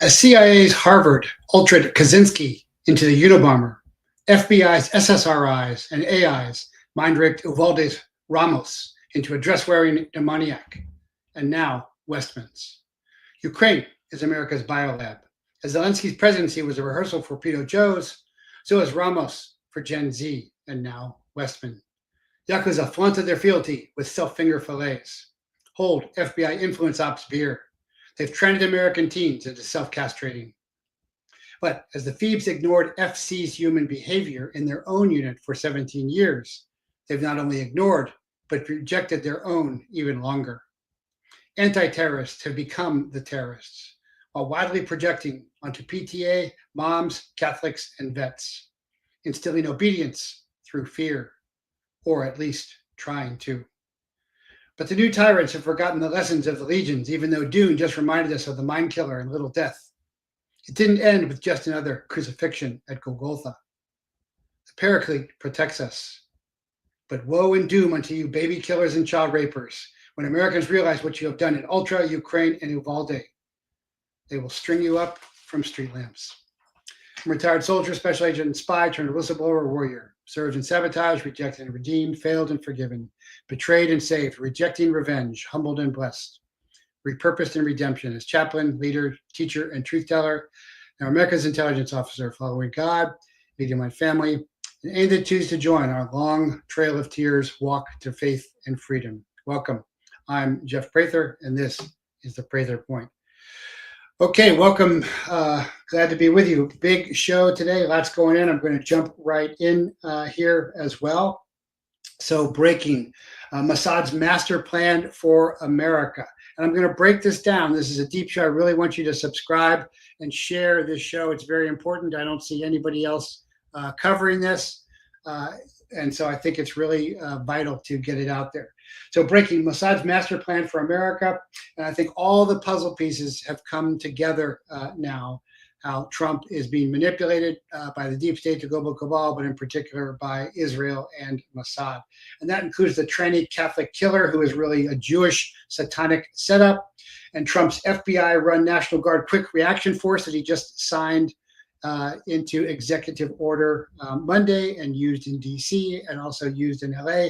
As CIA's Harvard ultraed Kaczynski into the Unabomber, FBI's SSRIs and AIs mind-rigged Uvalde Ramos into a dress-wearing demoniac, and now Westman's. Ukraine is America's biolab. As Zelensky's presidency was a rehearsal for Pedo Joes, so is Ramos for Gen Z, and now Westman. Yakuza flaunted their fealty with self-finger fillets. Hold FBI influence ops beer. They've trended American teens into self-castrating. But as the Phoebes ignored FC's human behavior in their own unit for 17 years, they've not only ignored, but rejected their own even longer. Anti-terrorists have become the terrorists, while widely projecting onto PTA, moms, Catholics, and vets, instilling obedience through fear, or at least trying to. But the new tyrants have forgotten the lessons of the legions, even though Dune just reminded us of the mind killer and Little Death. It didn't end with just another crucifixion at Golgotha. The Paraclete protects us. But woe and doom unto you, baby killers and child rapers, when Americans realize what you have done in Ultra, Ukraine, and Uvalde. They will string you up from street lamps. I'm retired soldier, special agent, and spy turned whistleblower warrior. Served in sabotage, rejected and redeemed, failed and forgiven, betrayed and saved, rejecting revenge, humbled and blessed, repurposed in redemption as chaplain, leader, teacher, and truth teller. Now America's intelligence officer, following God, leading my family, and any that choose to join our long trail of tears walk to faith and freedom. Welcome. I'm Jeff Prather, and this is the Prather Point. Okay, welcome. Glad to be with you. Big show today. Lots going in. I'm going to jump right in here as well. So breaking Mossad'S master plan for America. And I'm going to break this down. This is a deep show. I really want you to subscribe and share this show. It's very important. I don't see anybody else covering this. And so I think it's really vital to get it out there. So breaking Mossad'S master plan for America. And I think all the puzzle pieces have come together now. How Trump is being manipulated by the deep state, the global cabal, but in particular by Israel and Mossad. And that includes the TRANNY Catholic killer, who is really a Jewish satanic setup, and Trump's FBI-run National Guard Quick Reaction Force that he just signed into executive order Monday and used in DC and also used in LA,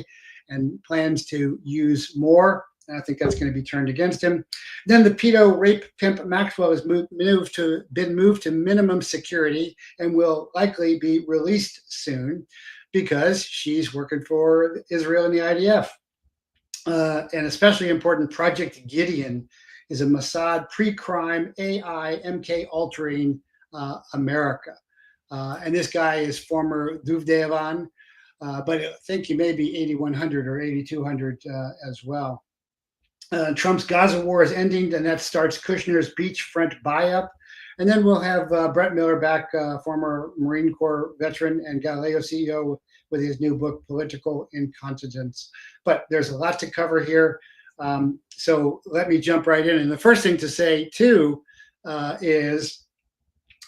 and plans to use more. And I think that's going to be turned against him. Then the pedo rape pimp Maxwell has been moved to minimum security and will likely be released soon because she's working for Israel and the IDF. And especially important, Project Gideon is a Mossad pre-crime AI MK altering America. And this guy is former Duvdevan, but I think he may be 8100 or 8200 as well. Trump's Gaza war is ending, and that starts Kushner's beachfront buy-up. And then we'll have Brett Miller back, former Marine Corps veteran and Galileo CEO, with his new book, Political Incontinence. But there's a lot to cover here. So let me jump right in. And the first thing to say, too, is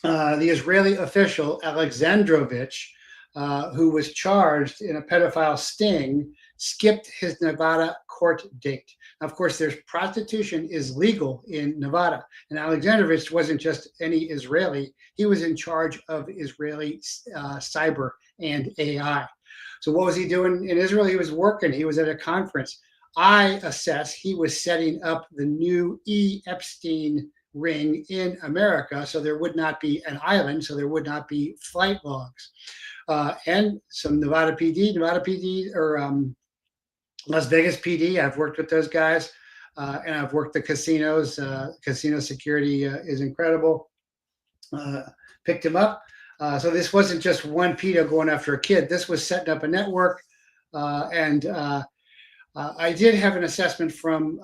the Israeli official, Alexandrovich, who was charged in a pedophile sting, skipped his Nevada court date. Now, of course, there's prostitution is legal in Nevada. And Alexandrovich wasn't just any Israeli. He was in charge of Israeli cyber and AI. So what was he doing in Israel? He was working. He was at a conference. I assess he was setting up the new Epstein ring in America, so there would not be an island, so there would not be flight logs. And some Nevada PD, or Las Vegas PD. I've worked with those guys, and I've worked the casinos. Casino security is incredible. Picked him up. So this wasn't just one pedo going after a kid. This was setting up a network. And I did have an assessment from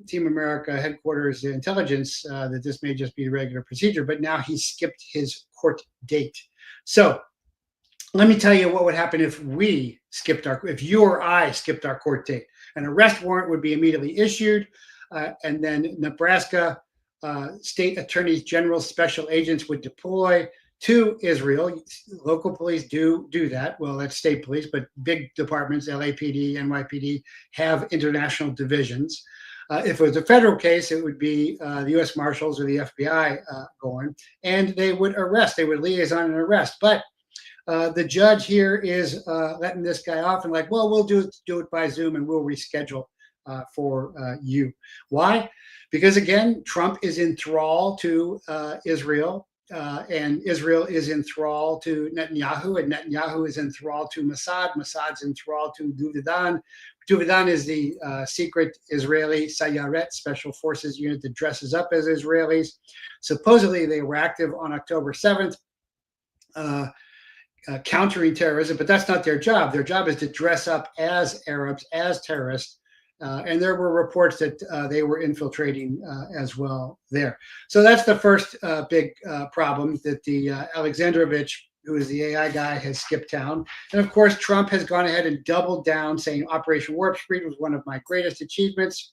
Team America headquarters intelligence that this may just be a regular procedure, but now he skipped his court date. So let me tell you what would happen if if you or I skipped our court date. An arrest warrant would be immediately issued, and then Nebraska state attorneys general special agents would deploy to Israel. Local police do that. Well, that's state police, but big departments, LAPD, NYPD, have international divisions. If it was a federal case, it would be the U.S. Marshals or the FBI going, and they would arrest. They would liaison and arrest. But the judge here is letting this guy off and like, well, we'll do it by Zoom and we'll reschedule for you. Why? Because again, Trump is in thrall to Israel, and Israel is in thrall to Netanyahu, and Netanyahu is in thrall to Mossad. Mossad's in thrall to Duvidan. Duvidan is the secret Israeli Sayaret special forces unit that dresses up as Israelis. Supposedly, they were active on October 7th. Countering terrorism, but that's not their job. Their job is to dress up as Arabs, as terrorists. And there were reports that they were infiltrating as well there. So that's the first big problem, that the Alexandrovich, who is the AI guy, has skipped town. And of course, Trump has gone ahead and doubled down, saying Operation Warp Speed was one of my greatest achievements.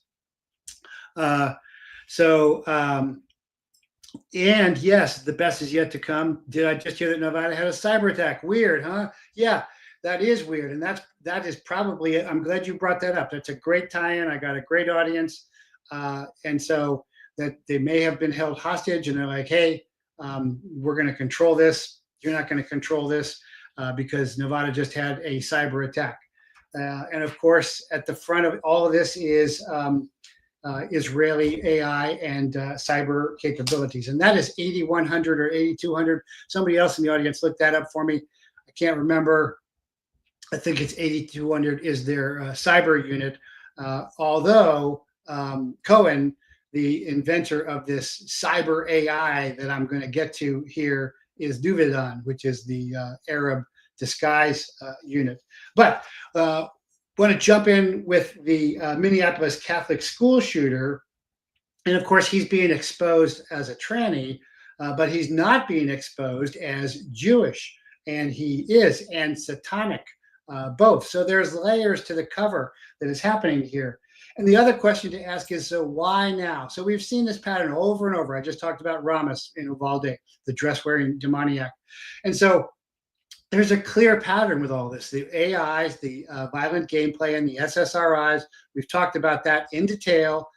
And yes, the best is yet to come. Did I just hear that Nevada had a cyber attack? Weird, huh? Yeah, that is weird. And that is probably it. I'm glad you brought that up. That's a great tie-in. I got a great audience. And so that they may have been held hostage, and they're like, hey, we're going to control this. You're not going to control this because Nevada just had a cyber attack. And of course, at the front of all of this is Israeli AI and cyber capabilities. And that is 8100 or 8200. Somebody else in the audience looked that up for me. I can't remember. I think it's 8200 is their cyber unit. Although Cohen, the inventor of this cyber AI that I'm going to get to here, is Duvidan, which is the Arab disguise unit. But want to jump in with the Minneapolis Catholic school shooter. And of course, he's being exposed as a tranny, but he's not being exposed as Jewish. And he is, and satanic, both. So there's layers to the cover that is happening here. And the other question to ask is, so why now? So we've seen this pattern over and over. I just talked about Ramos in Uvalde, the dress-wearing demoniac. And so there's a clear pattern with all this. The AIs, the violent gameplay, and the SSRIs, we've talked about that in detail.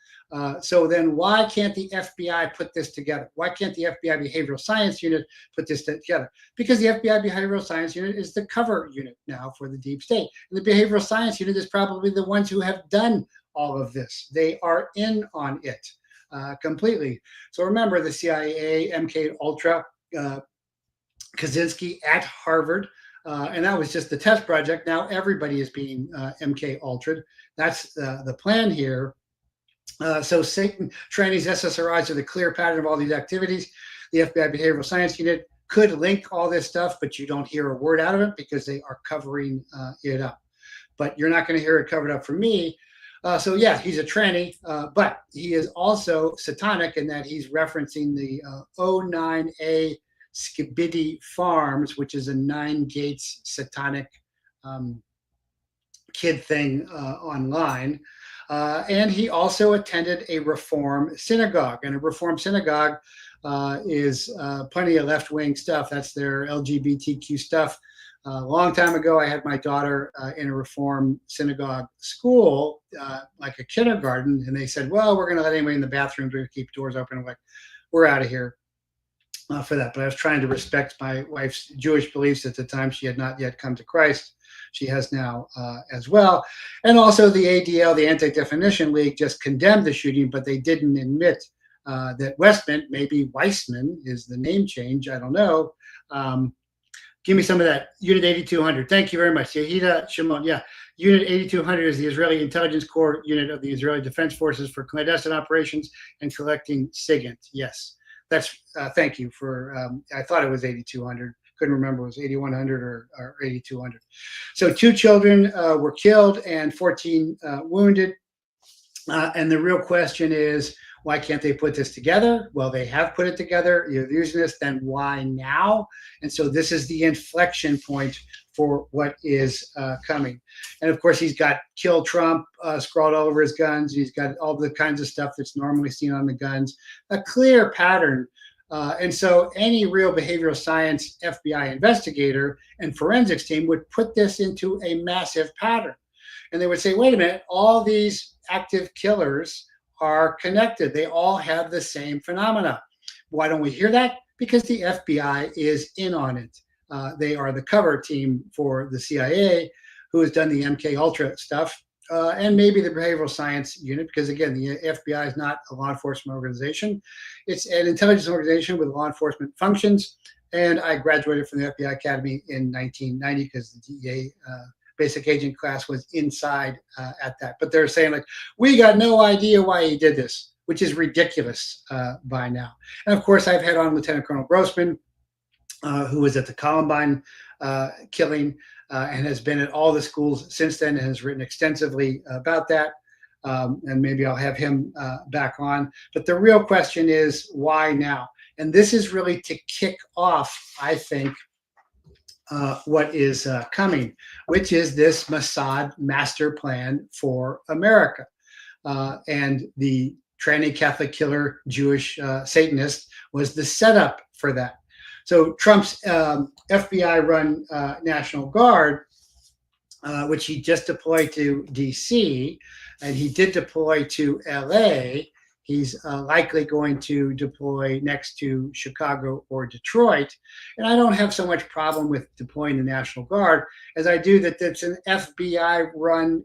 So then why can't the FBI put this together? Why can't the FBI Behavioral Science Unit put this together? Because the FBI Behavioral Science Unit is the cover unit now for the deep state. And the Behavioral Science Unit is probably the ones who have done all of this. They are in on it completely. So remember the CIA, MK Ultra, Kaczynski at Harvard, and that was just the test project. Now everybody is being MK Ultra'd. That's the plan here. So Satan, trannies, SSRIs are the clear pattern of all these activities. The FBI Behavioral Science Unit could link all this stuff, but you don't hear a word out of it because they are covering it up. But you're not going to hear it covered up from me. So yeah, he's a tranny, but he is also satanic in that he's referencing the 09A Skibidi Farms, which is a 9 Gates satanic kid thing online. And he also attended a Reform synagogue. And a Reform synagogue is plenty of left-wing stuff. That's their LGBTQ stuff. A long time ago, I had my daughter in a Reform synagogue school, like a kindergarten, and they said, well, we're going to let anybody in the bathrooms. We're going to keep doors open. I'm like, we're out of here. For that, but I was trying to respect my wife's Jewish beliefs at the time. She had not yet come to Christ. She has now as well. And also the ADL, the Anti-Definition League, just condemned the shooting, but they didn't admit that Westman, maybe Weissman is the name change, I don't know. Give me some of that. Unit 8200. Thank you very much. Yehida Shimon. Yeah. Unit 8200 is the Israeli Intelligence Corps unit of the Israeli Defense Forces for clandestine operations and collecting SIGINT. Yes. That's thank you for I thought it was 8200, couldn't remember it was 8100 or 8200. So 2 children were killed and 14 wounded, and the real question is, why can't they put this together? Well, they have put it together. You're using this, then why now? And so this is the inflection point for what is coming. And of course, he's got "Kill Trump" scrawled all over his guns. He's got all the kinds of stuff that's normally seen on the guns, a clear pattern. And so any real behavioral science FBI investigator and forensics team would put this into a massive pattern. And they would say, wait a minute, all these active killers are connected. They all have the same phenomena. Why don't we hear that? Because the FBI is in on it. They are the cover team for the CIA, who has done the MK Ultra stuff, and maybe the behavioral science unit, because again, the FBI is not a law enforcement organization. It's an intelligence organization with law enforcement functions. And I graduated from the FBI Academy in 1990 because the DEA basic agent class was inside at that. But they're saying, like, we got no idea why he did this, which is ridiculous by now. And of course, I've had on Lieutenant Colonel Grossman, who was at the Columbine killing and has been at all the schools since then and has written extensively about that. And maybe I'll have him back on. But the real question is, why now? And this is really to kick off, I think, what is coming, which is this Mossad master plan for America. And the tranny Catholic killer Jewish Satanist was the setup for that. So Trump's FBI-run National Guard, which he just deployed to D.C., and he did deploy to L.A., he's likely going to deploy next to Chicago or Detroit. And I don't have so much problem with deploying the National Guard as I do that it's an FBI-run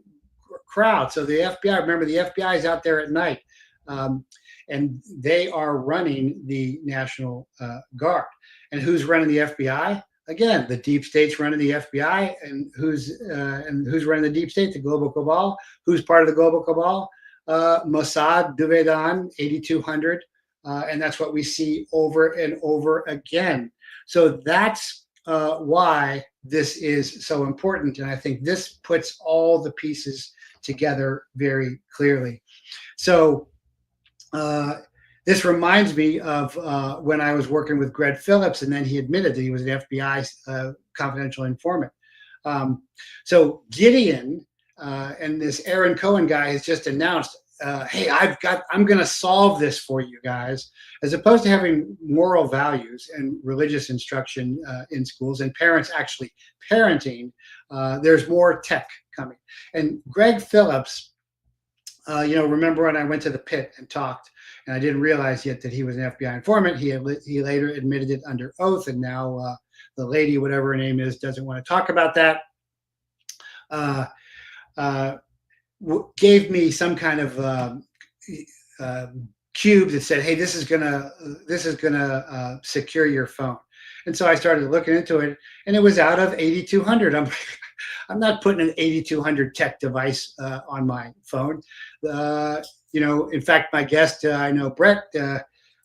crowd. So the FBI, remember, the FBI is out there at night, and they are running the National Guard. And who's running the FBI? Again, the deep state's running the FBI, and who's running the deep state? The global cabal. Who's part of the global cabal? Mossad, Duvedan, 8200, and that's what we see over and over again. So that's why this is so important, and I think this puts all the pieces together very clearly. So this reminds me of when I was working with Greg Phillips, and then he admitted that he was an FBI confidential informant. So Gideon and this Aaron Cohen guy has just announced, hey, I'm going to solve this for you guys, as opposed to having moral values and religious instruction in schools and parents actually parenting. There's more tech coming. And Greg Phillips, remember when I went to the pit and talked, and I didn't realize yet that he was an FBI informant. He later admitted it under oath, and now the lady, whatever her name is, doesn't want to talk about that. Gave me some kind of cube that said, "Hey, this is gonna secure your phone." And so I started looking into it, and it was out of 8200. I'm not putting an 8200 tech device on my phone. In fact, my guest, I know Brett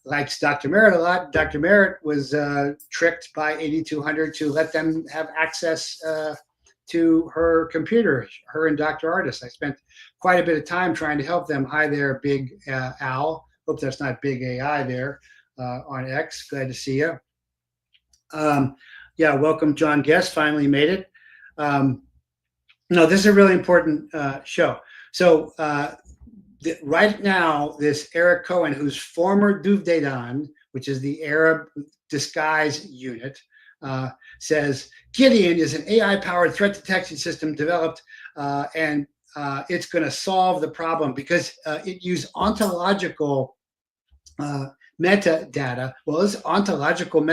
likes Dr. Merritt a lot. Dr. Merritt was tricked by 8200 to let them have access to her computer, her and Dr. Artis. I spent quite a bit of time trying to help them. Hi there, Big Al. Hope that's not Big AI there on X. Glad to see you. Yeah, welcome, John Guest. Finally made it. No, this is a really important show. So right now, this Eric Cohen, who's former Duvdedan, which is the Arab disguise unit, says Gideon is an AI-powered threat detection system developed, and it's going to solve the problem because it used ontological metadata. Well, this ontological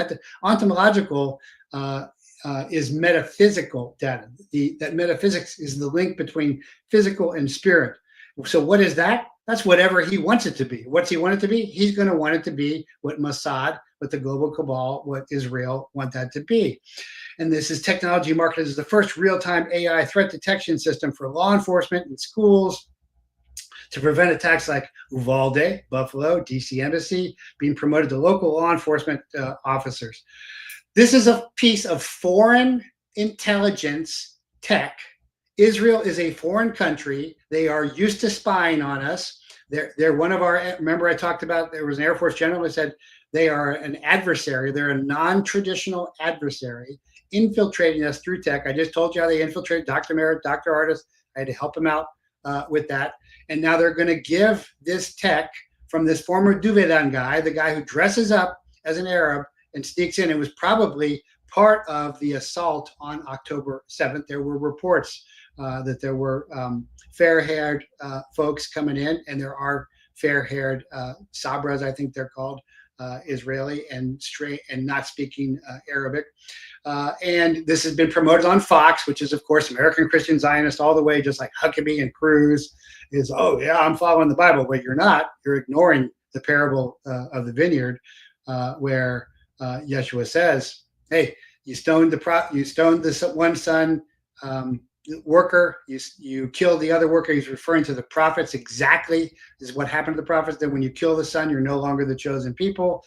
is metaphysical data. That metaphysics is the link between physical and spirit. So what is that? That's whatever he wants it to be. What's he want it to be? He's going to want it to be what Mossad, what the global cabal, what Israel want that to be. And this is technology marketed as the first real-time AI threat detection system for law enforcement and schools to prevent attacks like Uvalde, Buffalo, DC Embassy, being promoted to local law enforcement officers. This is a piece of foreign intelligence tech. Israel is a foreign country. They are used to spying on us. They're one of our, remember I talked about, there was an Air Force general who said they are an adversary. They're a non-traditional adversary infiltrating us through tech. I just told you how they infiltrated Dr. Merritt, Dr. Artis. I had to help him out with that. And now they're going to give this tech from this former Duvedan guy, the guy who dresses up as an Arab and sneaks in. It was probably part of the assault on October 7th. There were reports that there were fair-haired folks coming in, and there are fair-haired Sabras, I think they're called, Israeli and straight and not speaking Arabic. And this has been promoted on Fox, which is, of course, American Christian Zionist all the way, just like Huckabee and Cruz is, oh, yeah, I'm following the Bible. But you're not. You're ignoring the parable of the vineyard, where Yeshua says, hey, you stoned the one son worker, you killed the other worker. He's referring to the prophets. Exactly is what happened to the prophets, that when you kill the son, you're no longer the chosen people.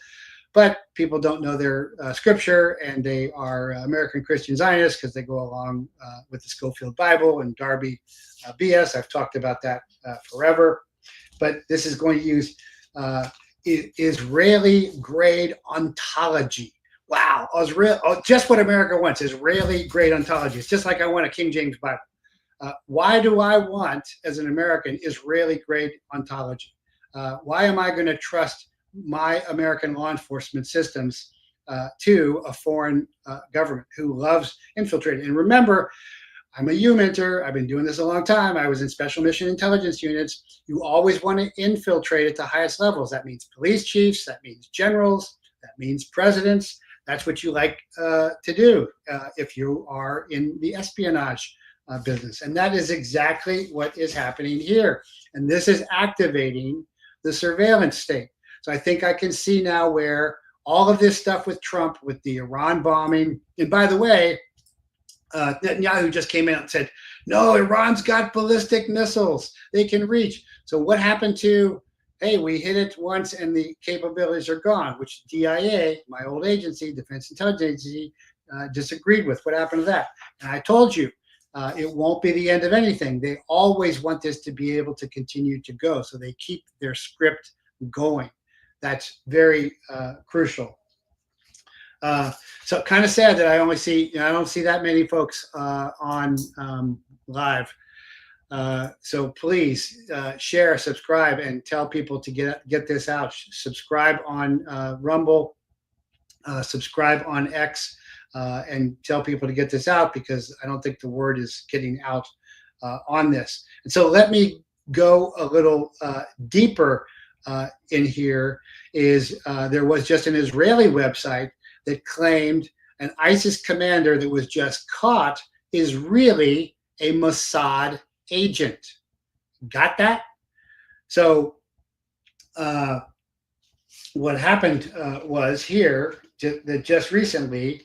But people don't know their scripture, and they are American Christian Zionists because they go along with the Schofield Bible and Darby BS. I've talked about that forever. But this is going to use Israeli grade ontology. Wow, just what America wants, Israeli grade ontology. It's just like I want a King James Bible. Why do I want, as an American, Israeli grade ontology? Why am I going to trust my American law enforcement systems to a foreign government who loves infiltrating? And remember, I'm a U-mentor. I've been doing this a long time. I was in special mission intelligence units. You always want to infiltrate at the highest levels. That means police chiefs. That means generals. That means presidents. That's what you like to do if you are in the espionage business. And that is exactly what is happening here. And this is activating the surveillance state. So I think I can see now where all of this stuff with Trump, with the Iran bombing, and by the way, Netanyahu just came out and said, no, Iran's got ballistic missiles. They can reach. So what happened to, hey, we hit it once and the capabilities are gone, which DIA, my old agency, Defense Intelligence Agency, disagreed with. What happened to that? And I told you, it won't be the end of anything. They always want this to be able to continue to go. So they keep their script going. That's very crucial. So kind of sad that I only see, I don't see that many folks on live. So please share, subscribe, and tell people to get this out. Subscribe on Rumble, subscribe on X, and tell people to get this out, because I don't think the word is getting out on this. And so let me go a little deeper in here. There was just an Israeli website that claimed an ISIS commander that was just caught is really a Mossad agent. Got that? So what happened was here that just recently,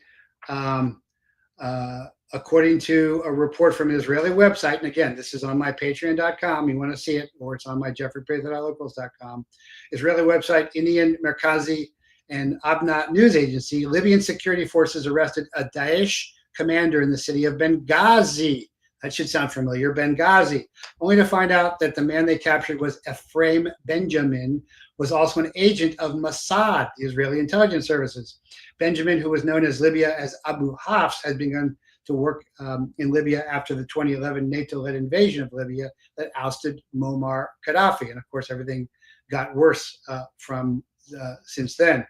according to a report from an Israeli website, and again, this is on my patreon.com, you want to see it, or it's on my jeffreypaythelocals.com, Israeli website, Indian Merkazi and Abna news agency, Libyan security forces arrested a Daesh commander in the city of Benghazi. That should sound familiar, Benghazi, only to find out that the man they captured was Ephraim Benjamin, was also an agent of Mossad, the Israeli intelligence services. Benjamin, who was known as Libya as Abu Hafs, had begun to work in Libya after the 2011 NATO-led invasion of Libya that ousted Muammar Gaddafi. And of course, everything got worse since then.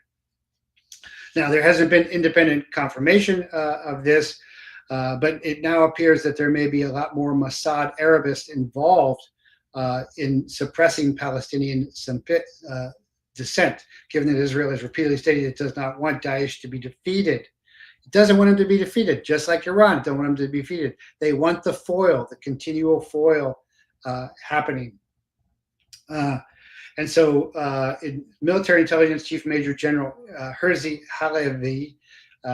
Now, there hasn't been independent confirmation of this, but it now appears that there may be a lot more Mossad Arabists involved in suppressing Palestinian dissent, given that Israel has repeatedly stated it does not want Daesh to be defeated. It doesn't want them to be defeated, just like Iran. It don't want them to be defeated. They want the foil, the continual foil happening. And so Military Intelligence Chief Major General Herzi Halevi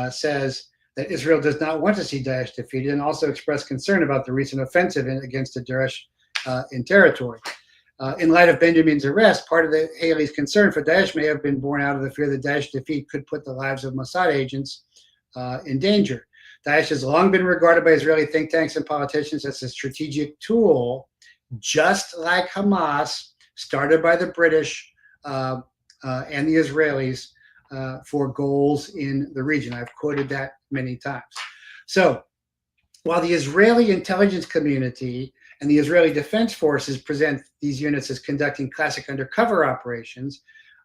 says that Israel does not want to see Daesh defeated, and also expressed concern about the recent offensive against the Daesh in territory. In light of Benjamin's arrest, part of Haley's concern for Daesh may have been born out of the fear that Daesh defeat could put the lives of Mossad agents in danger. Daesh has long been regarded by Israeli think tanks and politicians as a strategic tool, just like Hamas, started by the British and the Israelis for goals in the region. I've quoted that many times. So while the Israeli intelligence community and the Israeli Defense Forces present these units as conducting classic undercover operations,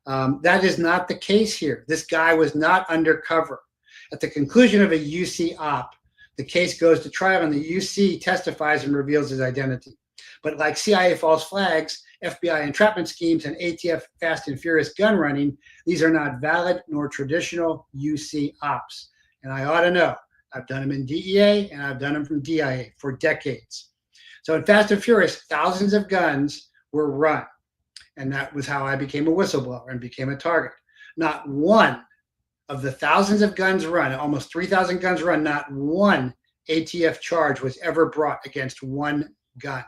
that is not the case here. This guy was not undercover. At the conclusion of a UC op, the case goes to trial and the UC testifies and reveals his identity. But like CIA false flags, FBI entrapment schemes, and ATF fast and furious gun running, these are not valid nor traditional UC ops. And I ought to know. I've done them in DEA and I've done them from DIA for decades. So in Fast and Furious, thousands of guns were run. And that was how I became a whistleblower and became a target. Not one of the thousands of guns run, almost 3,000 guns run, not one ATF charge was ever brought against one gun,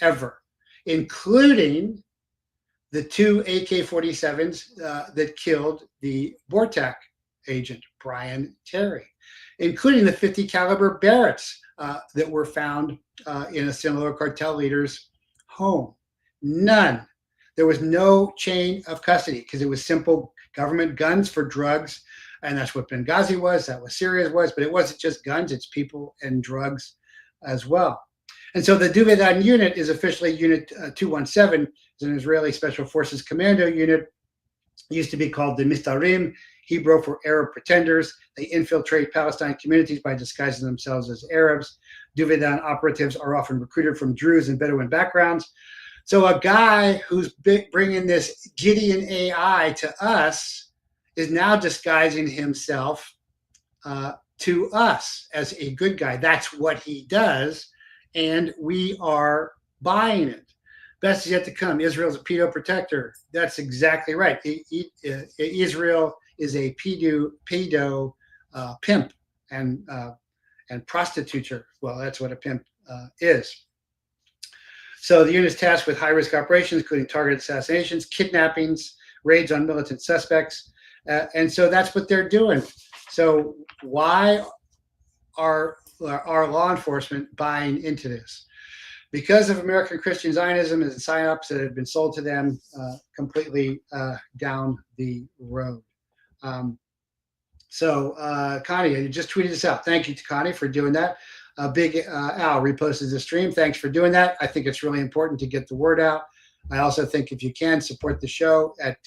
ever, including the 2 AK-47s that killed the Bortak agent, Brian Terry, including the 50 caliber Barretts that were found in a Sinaloa cartel leader's home. None. There was no chain of custody because it was simple government guns for drugs. And that's what Benghazi was. That was Syria was. But it wasn't just guns. It's people and drugs as well. And so the Duvedan unit is officially Unit 217. It's an Israeli Special Forces Commando unit. It used to be called the Mistarim, Hebrew for Arab pretenders. They infiltrate Palestine communities by disguising themselves as Arabs. Duvedan operatives are often recruited from Druze and Bedouin backgrounds. So a guy who's bringing this Gideon AI to us is now disguising himself to us as a good guy. That's what he does, and we are buying it. Best is yet to come. Israel's a pedo protector. That's exactly right. Israel is a pedo pimp and prostituter. Well, that's what a pimp is. So the unit is tasked with high-risk operations, including targeted assassinations, kidnappings, raids on militant suspects. And so that's what they're doing. So why are law enforcement buying into this? Because of American Christian Zionism and psyops that have been sold to them completely down the road. Connie, you just tweeted this out. Thank you to Connie for doing that. Big Al reposted the stream. Thanks for doing that. I think it's really important to get the word out. I also think if you can support the show at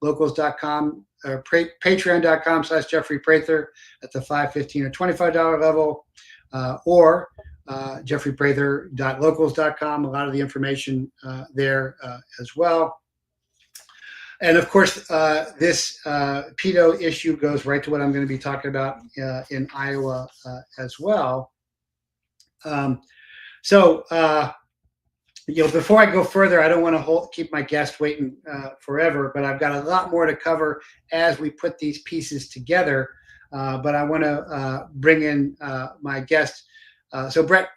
locals.com or patreon.com/Jeffrey Prather at the $5, $15, or $25 level, or jeffreyprather.locals.com. A lot of the information there as well. And of course, this pedo issue goes right to what I'm going to be talking about in Iowa as well. Before I go further, I don't want to keep my guest waiting forever, but I've got a lot more to cover as we put these pieces together. But I want to bring in my guest. So Brett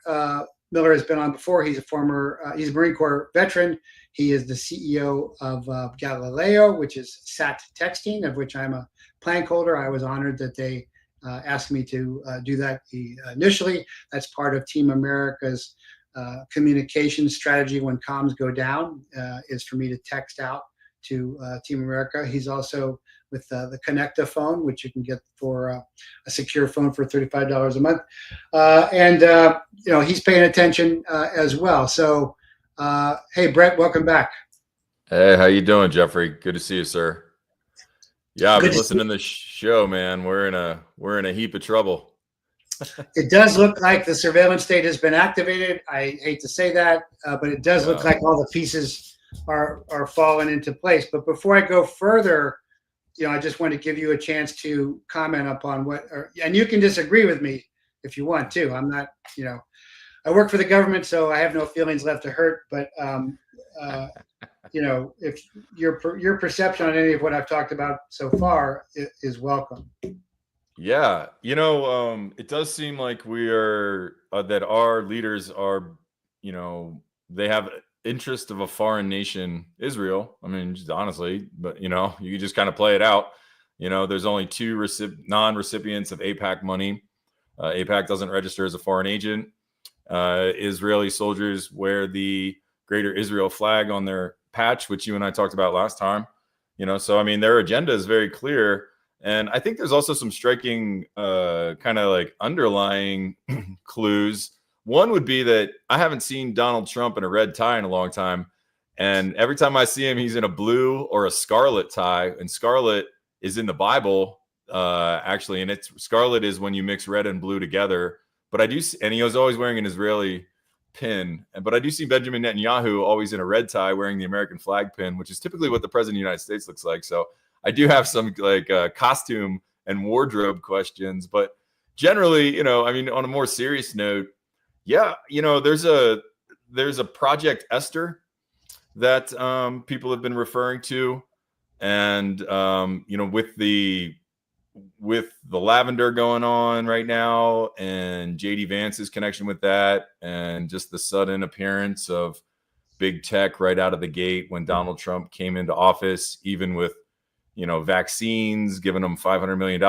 Miller has been on before. He's he's a Marine Corps veteran. He is the CEO of GALILEYO, which is SAT texting, of which I'm a plank holder. I was honored that they asked me to do that initially. That's part of Team America's communication strategy when comms go down, is for me to text out to Team America. He's also with the Connecta phone, which you can get for a secure phone for $35 a month. He's paying attention as well. So, hey, Brett, welcome back. Hey, how you doing, Jeffrey? Good to see you, sir. Yeah, I've been listening to the show, man. We're in a heap of trouble. It does look like the surveillance state has been activated. I hate to say that, but it does look like all the pieces are falling into place. But before I go further, I just want to give you a chance to comment upon and you can disagree with me if you want to. I'm not, I work for the government, so I have no feelings left to hurt. But if your perception on any of what I've talked about so far is welcome. Yeah, it does seem like we are that our leaders are, they have interest of a foreign nation, Israel. I mean, just honestly, but you can just kind of play it out. There's only 2 non-recipients of AIPAC money. AIPAC doesn't register as a foreign agent. Israeli soldiers wear the Greater Israel flag on their patch, which you and I talked about last time. So I mean, their agenda is very clear. And I think there's also some striking kind of like underlying clues. One would be that I haven't seen Donald Trump in a red tie in a long time. And every time I see him, he's in a blue or a scarlet tie. And scarlet is in the Bible, actually. And scarlet is when you mix red and blue together. But I do see, and he was always wearing an Israeli pin, but I do see Benjamin Netanyahu always in a red tie wearing the American flag pin, which is typically what the president of the United States looks like. So I do have some like costume and wardrobe questions, but generally, I mean, on a more serious note, yeah, there's a Project Esther that people have been referring to, and with the lavender going on right now and JD Vance's connection with that, and just the sudden appearance of big tech right out of the gate when Donald Trump came into office, even with vaccines, giving them $500 million,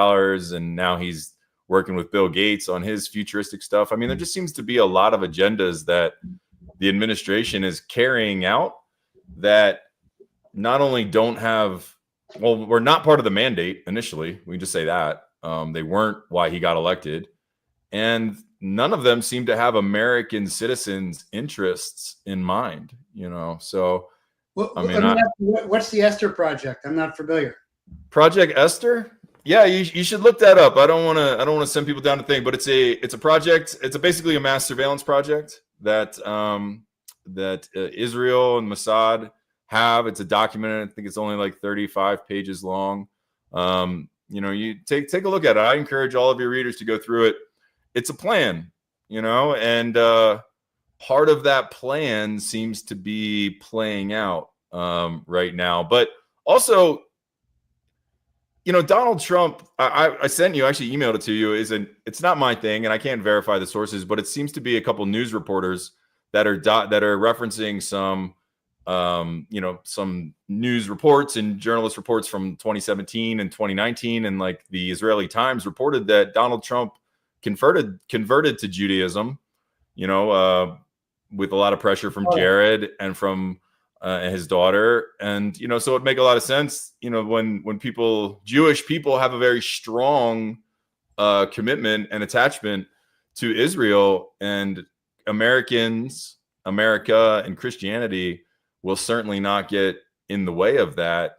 and now he's working with Bill Gates on his futuristic stuff. I mean, there just seems to be a lot of agendas that the administration is carrying out that not only don't have, well, we're not part of the mandate initially. We can just say that. They weren't why he got elected. And none of them seem to have American citizens' interests in mind, So, well, I mean, what's the Esther Project? I'm not familiar. Project Esther? Yeah, you should look that up. I don't want to send people down to think, but it's a project. It's basically a mass surveillance project that Israel and Mossad have. It's a document. I think it's only like 35 pages long. You take a look at it. I encourage all of your readers to go through it. It's a plan, and part of that plan seems to be playing out right now. But also, Donald Trump, I sent you, actually emailed it to you, it's not my thing, and I can't verify the sources, but it seems to be a couple news reporters that are referencing some news reports and journalist reports from 2017 and 2019, and like the Israeli Times reported that Donald Trump converted to Judaism, with a lot of pressure from Jared and from his daughter, and so it'd make a lot of sense, when Jewish people have a very strong commitment and attachment to Israel, and America and Christianity will certainly not get in the way of that.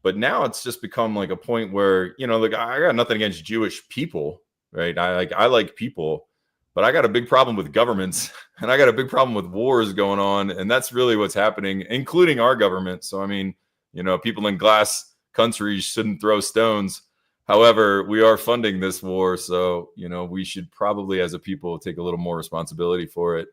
But now it's just become like a point where, like, I got nothing against Jewish people, right? I like people, but I got a big problem with governments, and I got a big problem with wars going on. And that's really what's happening, including our government. So, I mean, people in glass countries shouldn't throw stones. However, we are funding this war. So, we should probably, as a people, take a little more responsibility for it.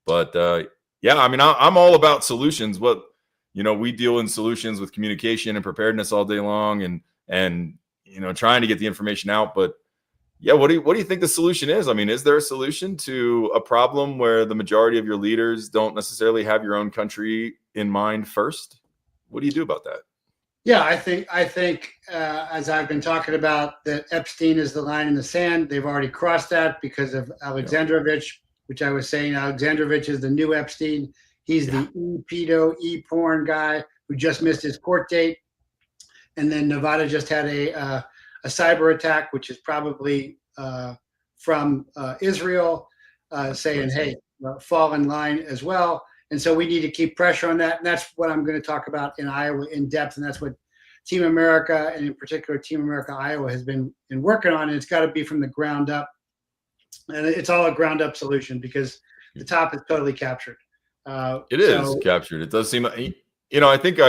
But yeah, I mean, I'm all about solutions. We deal in solutions with communication and preparedness all day long, and trying to get the information out. But yeah, what do you think the solution is? I mean, is there a solution to a problem where the majority of your leaders don't necessarily have your own country in mind first? What do you do about that? Yeah, I think as I've been talking about, that Epstein is the line in the sand. They've already crossed that because of Alexandrovich, which I was saying. Alexandrovich is the new Epstein. He's the PEDO, porn guy who just missed his court date. And then Nevada just had a cyber attack, which is probably from Israel, saying, hey, fall in line as well. And so we need to keep pressure on that. And that's what I'm going to talk about in Iowa in depth. And that's what Team America, and in particular Team America Iowa, has been working on. And it's got to be from the ground up. And it's all a ground up solution because the top is totally captured. It is captured. It does seem, I think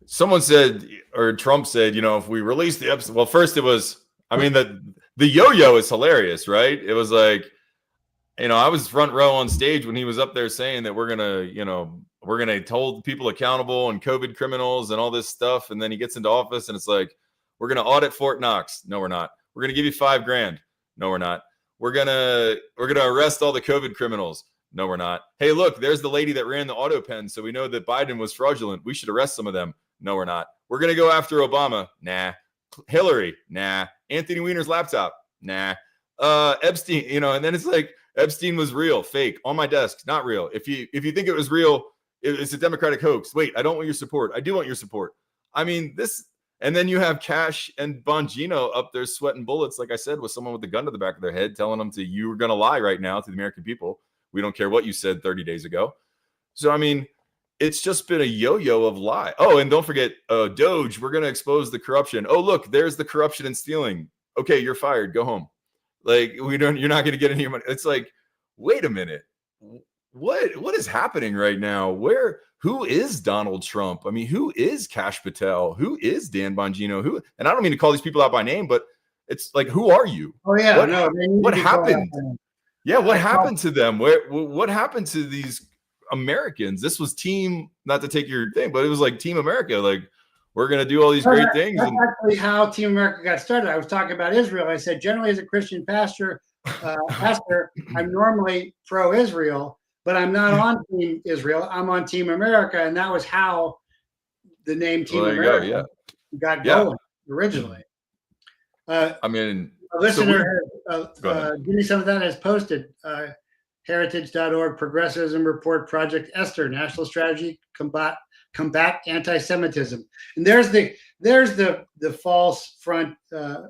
someone said, or Trump said, if we release the episode, well, first it was, I mean, the yo-yo is hilarious, right? It was like, I was front row on stage when he was up there saying that we're going to hold people accountable and COVID criminals and all this stuff. And then he gets into office and it's like, we're going to audit Fort Knox. No, we're not. We're going to give you $5,000. No, we're not. We're going to arrest all the COVID criminals. No, we're not. Hey, look, there's the lady that ran the auto pen. So we know that Biden was fraudulent. We should arrest some of them. No, we're not. We're going to go after Obama. Nah. Hillary. Nah. Anthony Weiner's laptop. Nah. Epstein, and then it's like, Epstein was real, fake, on my desk, not real. If you think it was real, it's a Democratic hoax. Wait, I don't want your support. I do want your support. I mean, this, and then you have Cash and Bongino up there sweating bullets, like I said, with someone with a gun to the back of their head, telling them you're going to lie right now to the American people. We don't care what you said 30 days ago. So, I mean, it's just been a yo-yo of lie. Oh, and don't forget, Doge, we're going to expose the corruption. Oh, look, there's the corruption and stealing. Okay, you're fired. Go home. Like, you're not going to get any of your money. It's like, wait a minute, what is happening right now? Who is Donald Trump? I mean, who is Kash Patel? Who is Dan Bongino? And I don't mean to call these people out by name, but it's like, who are you? Oh yeah, what happened? Yeah, what happened to them? What happened to these Americans? This was team, not to take your thing, but it was like Team America. Like, we're going to do all these great things. That's actually how Team America got started. I was talking about Israel. I said, generally as a Christian pastor, I'm normally pro-Israel, but I'm not on Team Israel. I'm on Team America. And that was how the name Team America got going originally. I mean, a listener, give me some of that, has posted heritage.org, Progressivism Report, Project Esther, National Strategy, Combat Anti-Semitism. And there's the false front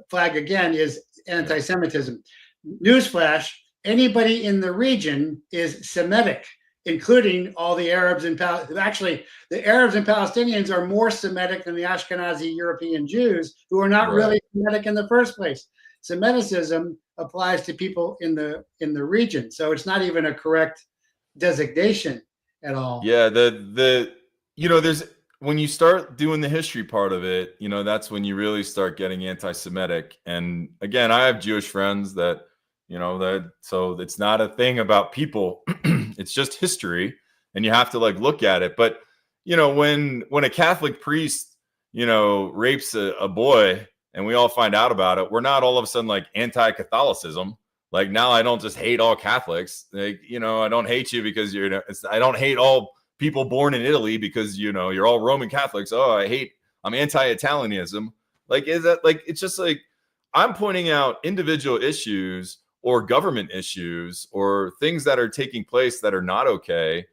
flag again, is anti-Semitism. Newsflash, anybody in the region is Semitic, including all the Arabs and actually the Arabs and Palestinians are more Semitic than the Ashkenazi European Jews, who are not really Semitic in the first place. Semiticism applies to people in the region, so it's not even a correct designation at all. Yeah, there's, when you start doing the history part of it, that's when you really start getting anti-Semitic. And again, I have Jewish friends that, so it's not a thing about people. It's just history, and you have to look at it. But, when a Catholic priest, rapes a boy and we all find out about it, we're not all of a sudden anti-Catholicism. Like, now I don't just hate all Catholics. I don't hate you because I don't hate all people born in Italy because, you're all Roman Catholics. Oh, I'm anti-Italianism. Is that it's just I'm pointing out individual issues or government issues or things that are taking place that are not okay.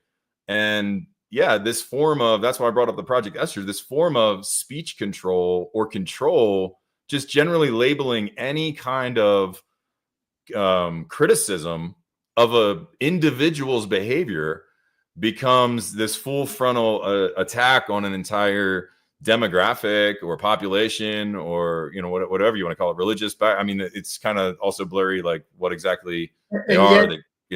And yeah, this form of, that's why I brought up the Project Esther, this form of speech control or control, just generally labeling any kind of criticism of a individual's behavior becomes this full frontal attack on an entire demographic or population or whatever you want to call it, religious. I mean, it's kind of also blurry, what exactly they are.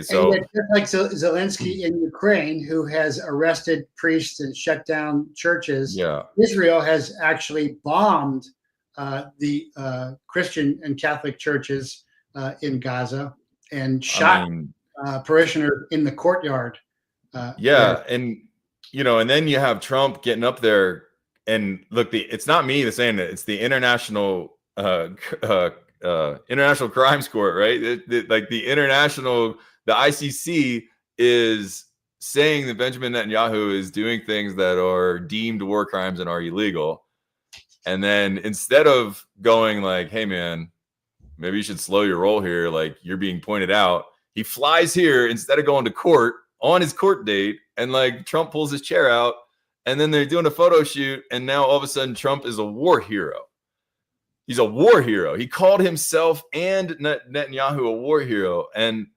So just like Zelensky in Ukraine, who has arrested priests and shut down churches, Israel has actually bombed the Christian and Catholic churches in Gaza and shot parishioners in the courtyard. And and then you have Trump getting up there, and look, it's not me saying that, it's the international international crimes court, right? The ICC is saying that Benjamin Netanyahu is doing things that are deemed war crimes and are illegal. And then instead of going hey man, maybe you should slow your roll here, you're being pointed out, he flies here instead of going to court on his court date, and Trump pulls his chair out, and then they're doing a photo shoot, and now all of a sudden Trump is a war hero. He's a war hero. He called himself and Netanyahu a war hero. And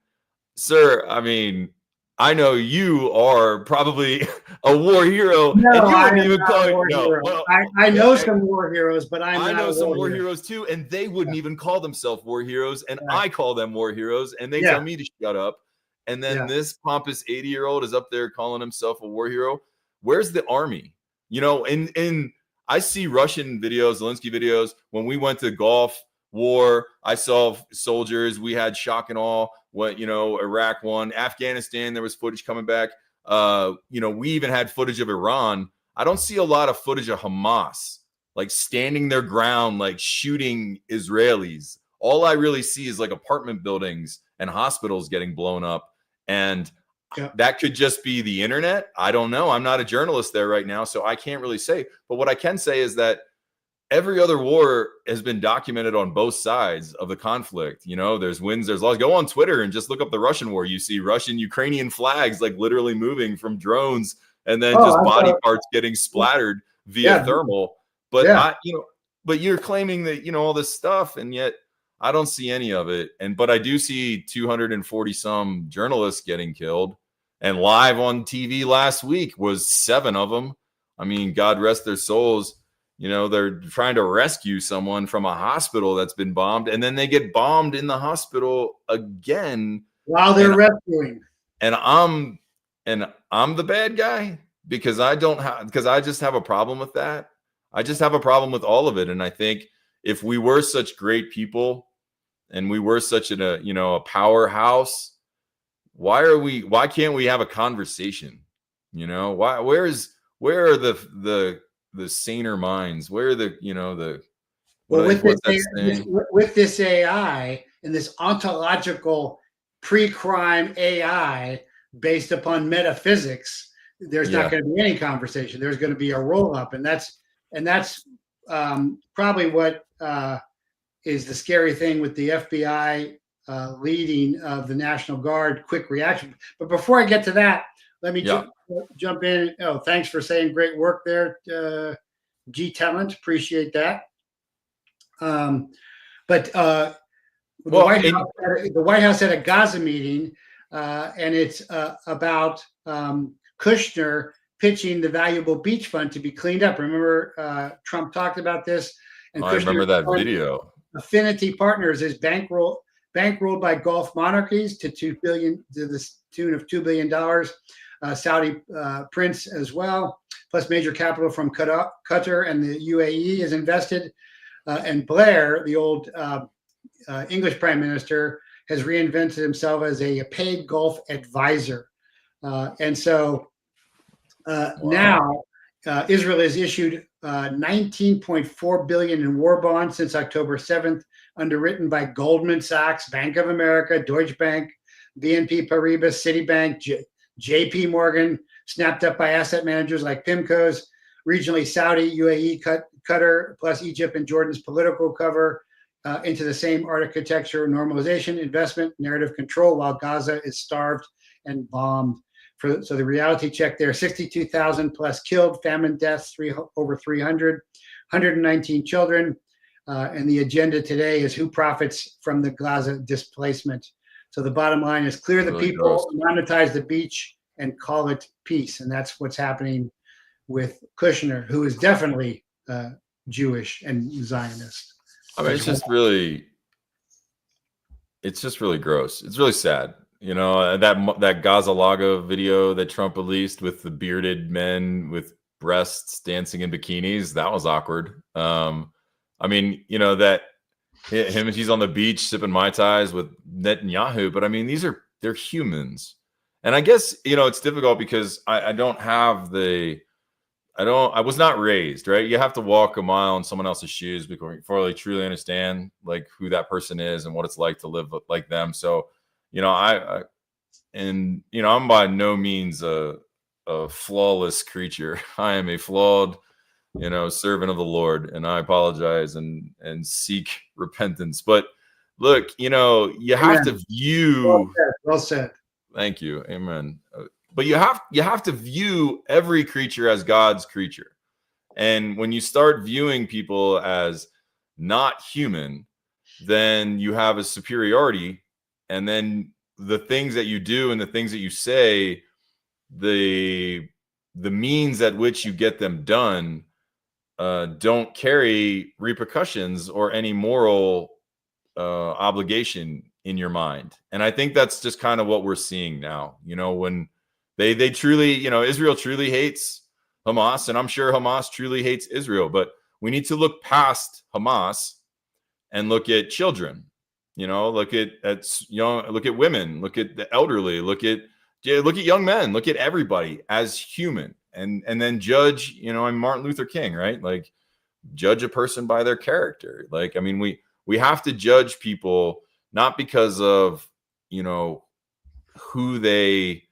sir, I mean, I know you are probably a war hero. No, and you I wouldn't even call it. No, well, I know some war heroes, but I know some war heroes too, and they wouldn't even call themselves war heroes, and I call them war heroes, and they tell me to shut up. And then this pompous 80-year-old is up there calling himself a war hero. Where's the army? And I see Russian videos, Zelensky videos. When we went to Gulf War, I saw soldiers. We had shock and awe. Iraq won. Afghanistan, there was footage coming back. We even had footage of Iran. I don't see a lot of footage of Hamas, standing their ground, shooting Israelis. All I really see is apartment buildings and hospitals getting blown up. And that could just be the internet. I don't know. I'm not a journalist there right now, so I can't really say. But what I can say is that every other war has been documented on both sides of the conflict. There's wins, there's losses. Go on Twitter and just look up the Russian war. You see Russian, Ukrainian flags literally moving from drones, and then just body parts getting splattered via thermal. But but you're claiming that all this stuff, and yet I don't see any of it. But I do see 240 some journalists getting killed, and live on TV last week was 7 of them. I mean, God rest their souls. They're trying to rescue someone from a hospital that's been bombed, and then they get bombed in the hospital again while they're rescuing. And I'm the bad guy because I just have a problem with that. I just have a problem with all of it. And I think if we were such great people and we were such a powerhouse, why can't we have a conversation? Where are the saner minds? Where are with this AI and this ontological pre-crime AI based upon metaphysics, there's not going to be any conversation. There's going to be a roll up, and that's probably what is the scary thing with the FBI leading of the National Guard quick reaction. But before I get to that, let me jump in. Oh, thanks for saying great work there, G Talent. Appreciate that. The White House had a Gaza meeting, and it's about Kushner pitching the valuable beach fund to be cleaned up. Remember, Trump talked about this. And I remember that video. Affinity Partners is bankrolled by Gulf monarchies to the tune of $2 billion. Saudi prince as well, plus major capital from Qatar and the UAE is invested. And Blair, the old English prime minister, has reinvented himself as a paid Gulf advisor. And so now Israel has issued $19.4 billion in war bonds since October 7th, underwritten by Goldman Sachs, Bank of America, Deutsche Bank, BNP Paribas, Citibank, JP Morgan, snapped up by asset managers like PIMCO's, regionally Saudi, UAE, Qatar, plus Egypt and Jordan's political cover into the same architecture, normalization, investment, narrative control, while Gaza is starved and bombed. So the reality check there, 62,000 plus killed, famine deaths, over 300, 119 children. And the agenda today is who profits from the Gaza displacement. So the bottom line is clear the people, monetize the beach, and call it peace. And that's what's happening with Kushner, who is definitely Jewish and Zionist. I mean, it's just really gross. It's really sad. That Gaza video that Trump released with the bearded men with breasts dancing in bikinis, that was awkward. I mean, that he's on the beach sipping Mai Tais with Netanyahu, but I mean, they're humans. And I guess, it's difficult because I was not raised, right? You have to walk a mile in someone else's shoes before you truly understand like who that person is and what it's like to live like them. So, I'm by no means a flawless creature. I am a flawed, servant of the Lord, and I apologize and seek repentance. But look, you have to view. Well said. Thank you. Amen. But you have to view every creature as God's creature. And when you start viewing people as not human, then you have a superiority. And then the things that you do and the things that you say, the means at which you get them done don't carry repercussions or any moral obligation in your mind. And I think that's just kind of what we're seeing now, when they truly, Israel truly hates Hamas, and I'm sure Hamas truly hates Israel, but we need to look past Hamas and look at children, look at women, look at the elderly, look at young men, look at everybody as human, and then judge, I'm Martin Luther King, right? Like, judge a person by their character. Like, I mean, we have to judge people not because of, who they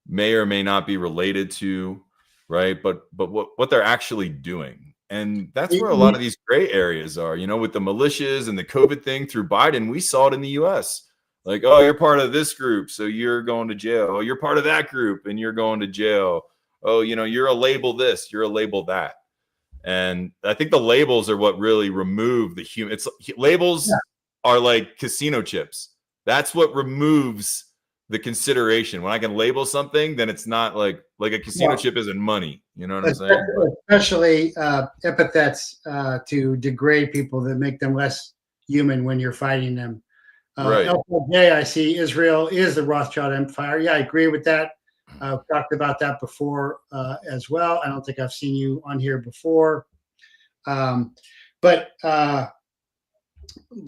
may or may not be related to, right? But what they're actually doing. And that's where a lot of these gray areas are, with the militias and the COVID thing through Biden. We saw it in the US. Like, oh, you're part of this group, so you're going to jail. Oh, you're part of that group and you're going to jail. Oh, you're a label this, you're a label that. And I think the labels are what really remove the human. Labels are like casino chips. That's what removes the consideration. When I can label something, then it's not like a casino chip isn't money. You know what I'm saying? Especially epithets to degrade people that make them less human when you're fighting them. Right. LPJ, I see Israel is the Rothschild Empire. Yeah, I agree with that. I've talked about that before as well. I don't think I've seen you on here before. But I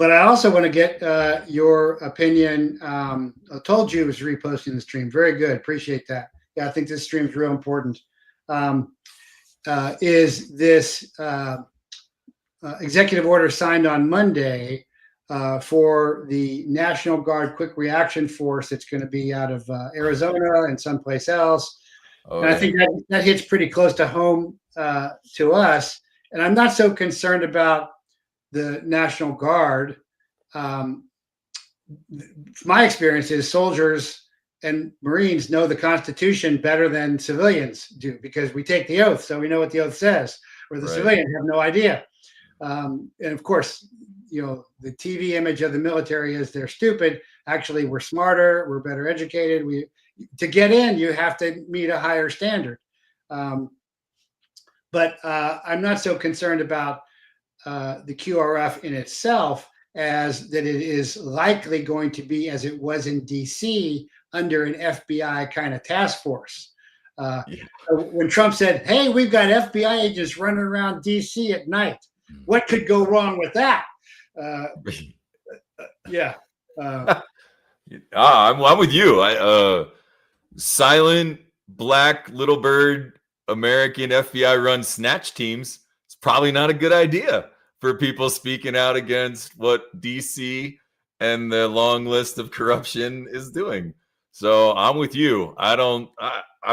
also want to get your opinion. I told you was reposting the stream. Very good. Appreciate that. Yeah, I think this stream is real important. Is this executive order signed on Monday for the National Guard Quick Reaction Force that's going to be out of Arizona and someplace else. And I think that hits pretty close to home to us. And I'm not so concerned about the National Guard. My experience is soldiers and Marines know the Constitution better than civilians do because we take the oath, so we know what the oath says, where the civilians have no idea. And of course, the TV image of the military is they're stupid. Actually, we're smarter, we're better educated. To get in, you have to meet a higher standard. But I'm not so concerned about the QRF in itself as that it is likely going to be as it was in DC under an FBI kind of task force. When Trump said, hey, we've got FBI agents running around DC at night, what could go wrong with that? I'm with you. Silent black little bird American FBI run snatch teams. It's probably not a good idea for people speaking out against what DC and the long list of corruption is doing. So I'm with you. I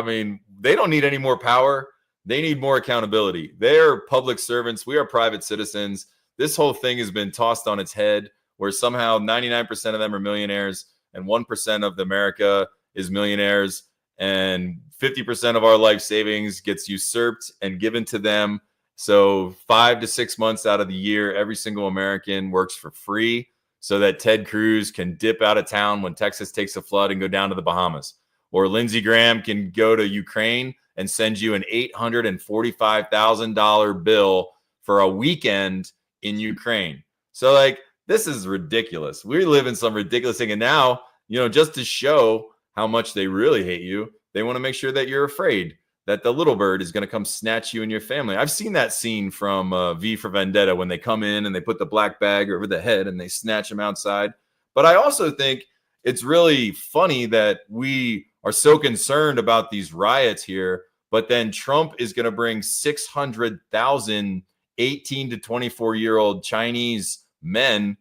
mean, they don't need any more power. They need more accountability. They're public servants. We are private citizens. This whole thing has been tossed on its head where somehow 99% of them are millionaires and 1% of America is millionaires and 50% of our life savings gets usurped and given to them. So 5 to 6 months out of the year, every single American works for free so that Ted Cruz can dip out of town when Texas takes a flood and go down to the Bahamas. Or Lindsey Graham can go to Ukraine and send you an $845,000 bill for a weekend in Ukraine. So this is ridiculous. We live in some ridiculous thing. And now, just to show how much they really hate you, they want to make sure that you're afraid that the little bird is going to come snatch you and your family. I've seen that scene from V for Vendetta when they come in and they put the black bag over the head and they snatch them outside. But I also think it's really funny that we are so concerned about these riots here, but then Trump is going to bring 600,000 18 to 24-year-old Chinese men,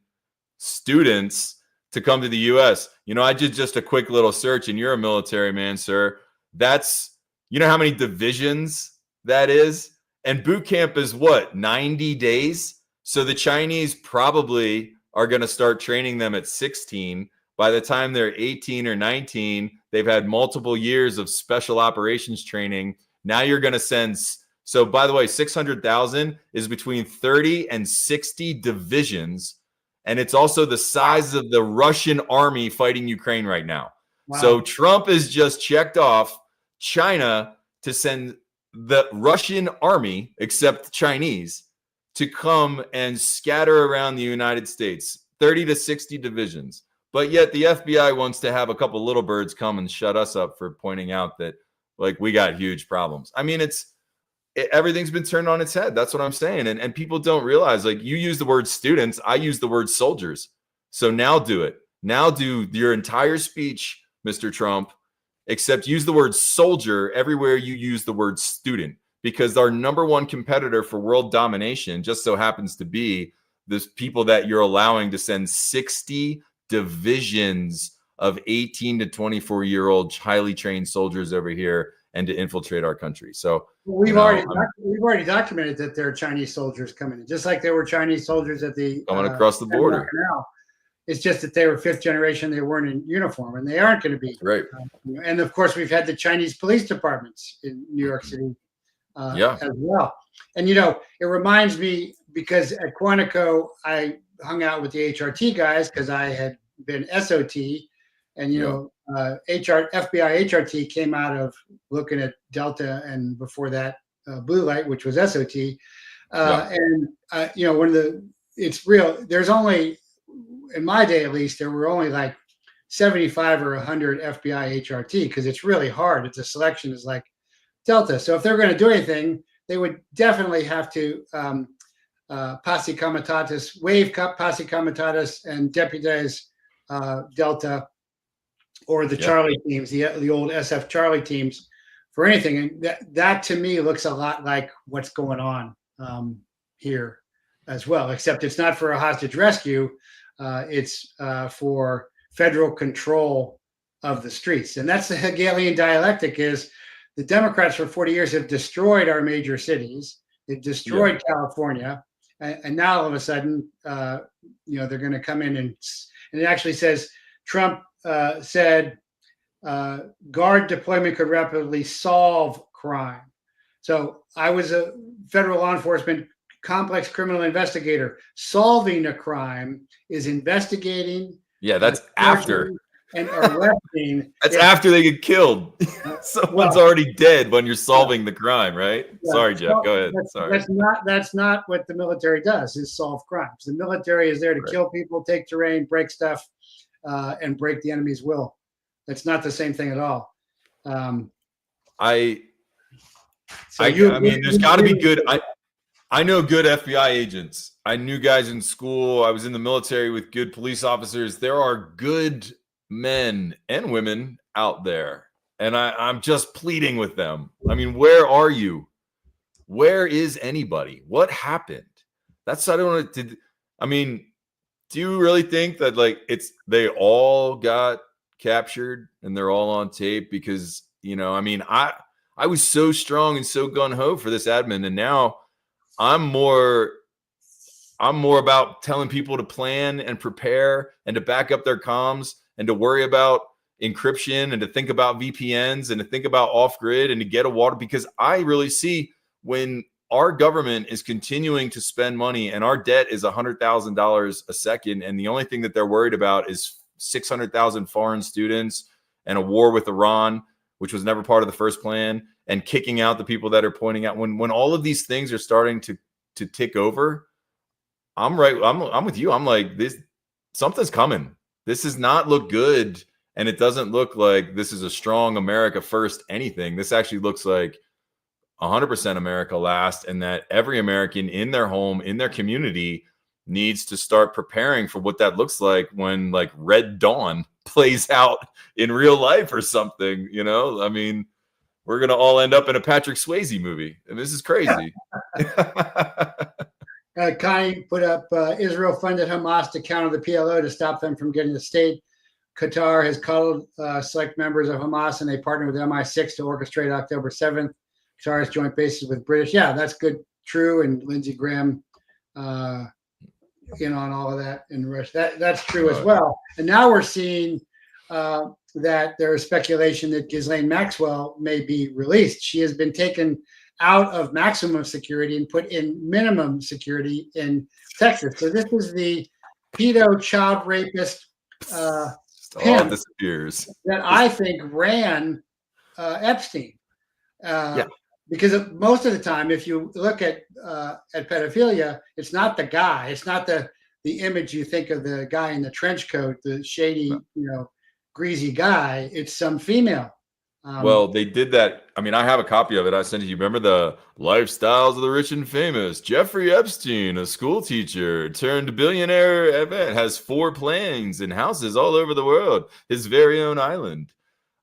students, to come to the U.S. I did just a quick little search, and you're a military man, sir. That's, how many divisions that is? And boot camp is what, 90 days? So the Chinese probably are going to start training them at 16. By the time they're 18 or 19, they've had multiple years of special operations training. Now you're going to send. So by the way, 600,000 is between 30 and 60 divisions. And it's also the size of the Russian army fighting Ukraine right now. Wow. So Trump has just checked off China to send the Russian army, except Chinese, to come and scatter around the United States, 30 to 60 divisions. But yet the FBI wants to have a couple little birds come and shut us up for pointing out that we got huge problems. I mean, everything's been turned on its head. That's what I'm saying. And people don't realize, you use the word students, I use the word soldiers. So now do it. Now do your entire speech, Mr. Trump, except use the word soldier everywhere you use the word student, because our number one competitor for world domination just so happens to be this people that you're allowing to send 60 divisions of 18 to 24-year-old highly trained soldiers over here and to infiltrate our country. So we've already documented that there are Chinese soldiers coming in, just like there were Chinese soldiers at the coming across the border. Now, it's just that they were fifth generation; they weren't in uniform, and they aren't going to be. Right. And of course, we've had the Chinese police departments in New York City, as well. And it reminds me because at Quantico, I hung out with the HRT guys because I had been SOT, and FBI HRT came out of looking at Delta, and before that, Blue Light, which was SOT. And one of it's real. There's only in my day at least, there were only like 75 or 100 FBI HRT because it's really hard. It's a selection is like Delta. So if they're going to do anything, they would definitely have to posse comitatus, waive posse comitatus, and deputize Delta or the Charlie teams, the old SF Charlie teams for anything. And that to me looks a lot like what's going on here as well, except it's not for a hostage rescue. It's for federal control of the streets. And that's the Hegelian dialectic is the Democrats for 40 years have destroyed our major cities. They've destroyed California. And now all of a sudden, they're going to come in and it actually says Trump said guard deployment could rapidly solve crime. So I was a federal law enforcement complex criminal investigator. Solving a crime is investigating. Yeah, that's after. And arresting. That's after they get killed. Someone's already dead when you're solving the crime, right? Yeah. Sorry, Jeff. Go ahead. Sorry. That's not what the military does, is solve crimes. The military is there to kill people, take terrain, break stuff, and break the enemy's will. That's not the same thing at all. I mean, there's got to be good. I know good FBI agents. I knew guys in school. I was in the military with good police officers. There are good men and women out there. And I'm just pleading with them. I mean, where are you? Where is anybody? What happened? That's, I don't want to, I mean, do you really think that they all got captured and they're all on tape? Because, I mean, I was so strong and so gung-ho for this admin, and now I'm more about telling people to plan and prepare and to back up their comms and to worry about encryption and to think about VPNs and to think about off-grid and to get a water, because I really see when our government is continuing to spend money and our debt is $100,000 a second, and the only thing that they're worried about is 600,000 foreign students and a war with Iran, which was never part of the first plan, and kicking out the people that are pointing out when all of these things are starting to tick over, I'm with you. I'm like, something's coming. This does not look good. And it doesn't look like this is a strong America first anything. This actually looks like 100% America last, and that every American in their home, in their community, needs to start preparing for what that looks like when Red Dawn plays out in real life or something. I mean, we're going to all end up in a Patrick Swayze movie, and this is crazy. Connie put up Israel funded Hamas to counter the PLO to stop them from getting the state. Qatar has called select members of Hamas, and they partnered with MI6 to orchestrate October 7th. Qatar has joint bases with British. Yeah, that's good. True. And Lindsey Graham in on all of that in Russia. That's true as well. And now we're seeing that there is speculation that Ghislaine Maxwell may be released. She has been taken out of maximum security and put in minimum security in Texas. So this is the pedo child rapist all disappears that I think ran Epstein. Because most of the time, if you look at pedophilia, it's not the guy. It's not the image you think of the guy in the trench coat, the shady, greasy guy. It's some female. Well, they did that. I mean, I have a copy of it. I sent it to you. Remember the Lifestyles of the Rich and Famous? Jeffrey Epstein, a school teacher turned billionaire, has 4 planes and houses all over the world, his very own island.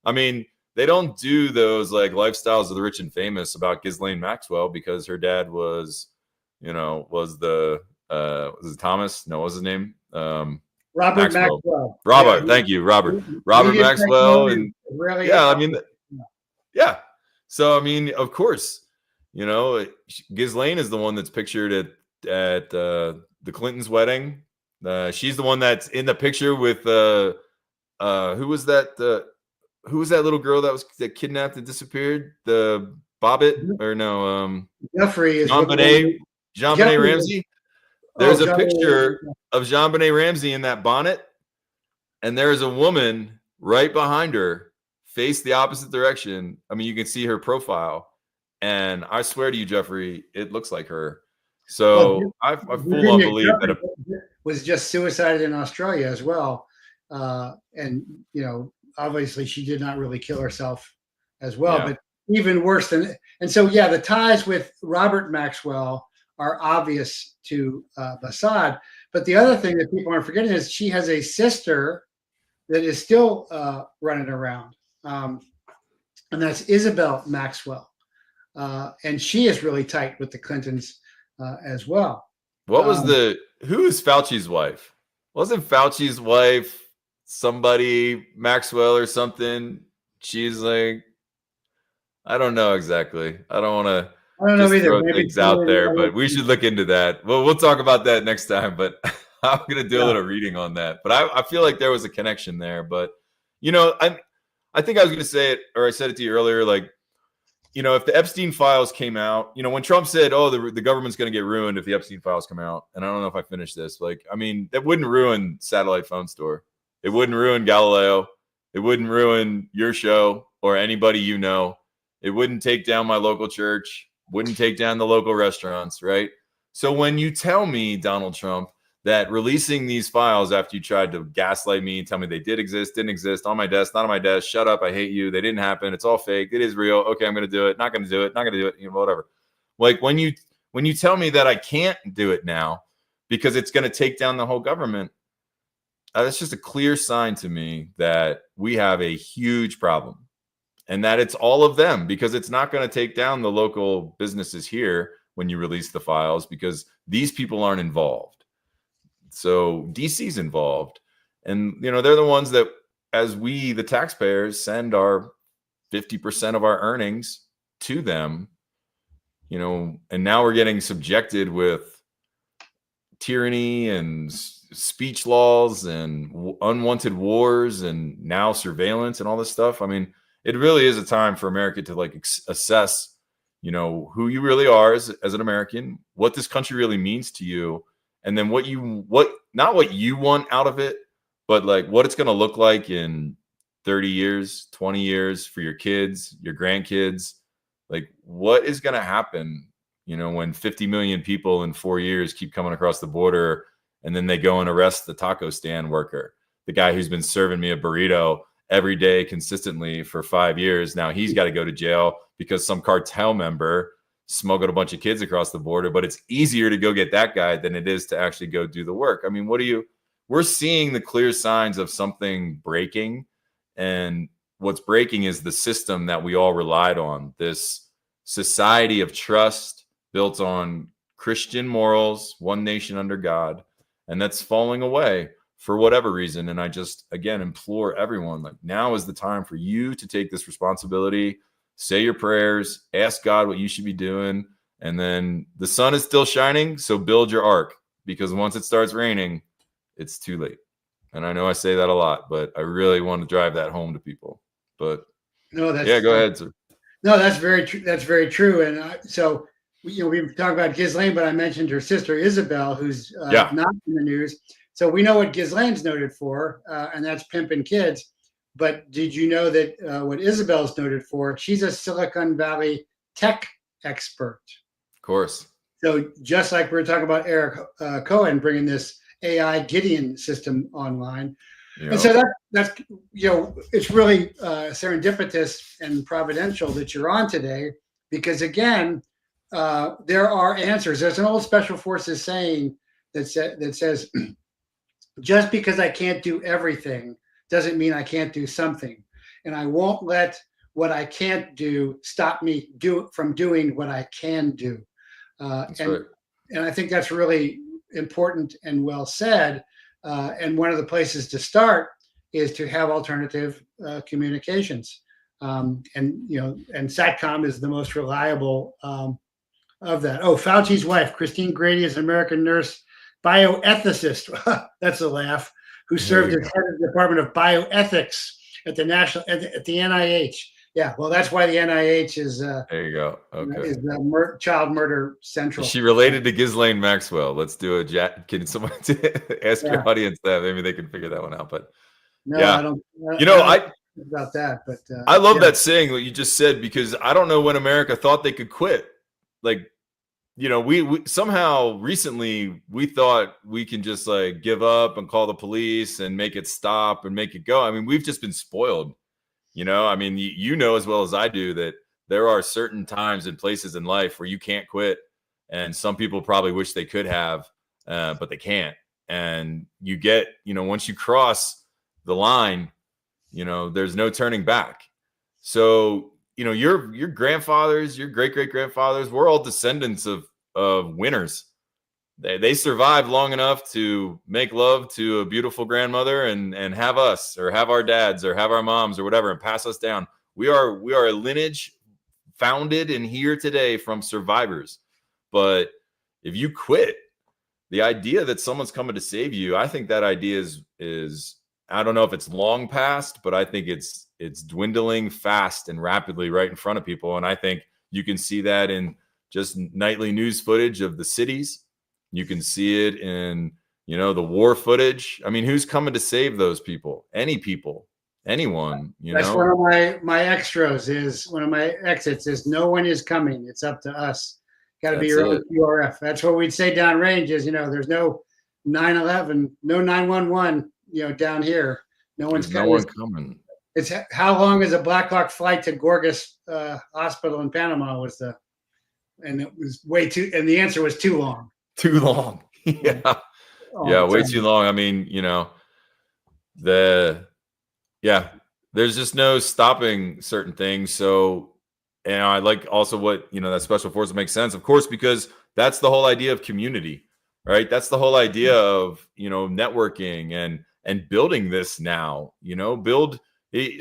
I mean, they don't do those Lifestyles of the Rich and Famous about Ghislaine Maxwell because her dad was it Thomas? No, what was his name? Robert Maxwell. Robert, thank you, Robert. Robert Maxwell, and really, I mean, yeah. So I mean, of course, Ghislaine is the one that's pictured at the Clintons' wedding. She's the one that's in the picture with who was that? Who was that little girl that kidnapped and disappeared? The Bobbitt or no? Jeffrey is Jean-Benet Ramsey. There's a picture of Jean-Benet Ramsey in that bonnet, and there is a woman right behind her, face the opposite direction. I mean, you can see her profile, and I swear to you, Jeffrey, it looks like her. So I full on believe that. was just suicided in Australia as well. And, obviously she did not really kill herself as well, but even worse than, and so, yeah, the ties with Robert Maxwell are obvious to Mossad. But the other thing that people aren't forgetting is she has a sister that is still running around. And that's Isabel Maxwell. And she is really tight with the Clintons as well. What was who is Fauci's wife? Wasn't Fauci's wife somebody, Maxwell or something? She's like, I don't know exactly. I don't want to throw things out there, but we should look into that. Well, we'll talk about that next time, but I'm going to do a little reading on that. But I feel like there was a connection there. But, I think I was going to say it, or I said it to you earlier, like, if the Epstein files came out, when Trump said, oh, the government's going to get ruined if the Epstein files come out. And I don't know if I finished this. Like, I mean, that wouldn't ruin Satellite Phone Store. It wouldn't ruin Galileo. It wouldn't ruin your show or anybody you know. It wouldn't take down my local church. Wouldn't take down the local restaurants, right? So when you tell me, Donald Trump, that releasing these files after you tried to gaslight me and tell me they did exist, didn't exist, on my desk, not on my desk, shut up, I hate you, they didn't happen, it's all fake, it is real, okay, I'm going to do it, not going to do it, not going to do it, whatever. Like when you tell me that I can't do it now because it's going to take down the whole government, that's just a clear sign to me that we have a huge problem and that it's all of them, because it's not going to take down the local businesses here when you release the files because these people aren't involved. So DC's involved, and they're the ones that, as we, the taxpayers, send our 50% of our earnings to them, and now we're getting subjected with tyranny and speech laws and unwanted wars and now surveillance and all this stuff. I mean, it really is a time for America to assess, who you really are as an American, what this country really means to you. And then not what you want out of it, but like what it's going to look like in 30 years, 20 years for your kids, your grandkids. Like what is going to happen, when 50 million people in 4 years keep coming across the border and then they go and arrest the taco stand worker, the guy who's been serving me a burrito every day consistently for 5 years. Now he's got to go to jail because some cartel member smuggled a bunch of kids across the border, but it's easier to go get that guy than it is to actually go do the work. I mean, we're seeing the clear signs of something breaking, and what's breaking is the system that we all relied on, this society of trust built on Christian morals, one nation under God, and that's falling away for whatever reason. And I just, again, implore everyone, like, now is the time for you to take this responsibility. Say your prayers, ask God what you should be doing, and then the sun is still shining, so build your ark, because once it starts raining, it's too late. And I know I say that a lot, but I really want to drive that home to people. But go ahead, sir. No, that's very true. That's very true. And so, we've talked about Ghislaine, but I mentioned her sister Isabel, who's not in the news. So we know what Ghislaine's noted for, and that's pimping kids. But did you know that what Isabel's noted for? She's a Silicon Valley tech expert. Of course. So just like we were talking about Eric Cohen bringing this AI GIDEON system online. And so that's it's really serendipitous and providential that you're on today, because again, there are answers. There's an old special forces saying that says, just because I can't do everything doesn't mean I can't do something. And I won't let what I can't do stop me from doing what I can do. And I think that's really important and well said. And one of the places to start is to have alternative communications. And SATCOM is the most reliable of that. Oh, Fauci's wife, Christine Grady, is an American nurse bioethicist. That's a laugh. Who served as head of the Department of Bioethics at the NIH. Yeah, well, that's why the NIH is there you go. Okay. Is child murder central. Is she related to Ghislaine Maxwell? Let's do can someone ask your audience that? Maybe they can figure that one out. But no, I don't. I about that, but I love that saying what you just said, because I don't know when America thought they could quit. Like, you know, we somehow recently we thought we can just like give up and call the police and make it stop and make it go. I mean, we've just been spoiled, you know. I mean, you know as well as I do that there are certain times and places in life where you can't quit, and some people probably wish they could have, but they can't. And you get, you know, once you cross the line, you know, there's no turning back. So, you know, your grandfathers, your great grandfathers, we're all descendants of winners. They survived long enough to make love to a beautiful grandmother and have us, or have our dads, or have our moms, or whatever, and pass us down. We are a lineage founded and here today from survivors. But if you quit, the idea that someone's coming to save you, I think that idea is I don't know if it's long past, but I think it's dwindling fast and rapidly right in front of people. And I think you can see that in just nightly news footage of the cities. You can see it in, you know, the war footage. I mean, who's coming to save those people? Any people, anyone, you That's know? one of my extras is one of my exits is no one is coming. It's up to us. Got to be your own QRF. That's what we'd say downrange is, you know, there's no 911, no 911, you know, down here. No one's coming. No one coming. It's how long is a Black Hawk flight to Gorgas Hospital in Panama and it was way too, and the answer was too long. Too long. Yeah. Yeah, way too long. I mean, you know, there's just no stopping certain things. So, and I like also what, you know, that special force makes sense, of course, because that's the whole idea of community, right? That's the whole idea of, you know, networking and building this now, you know,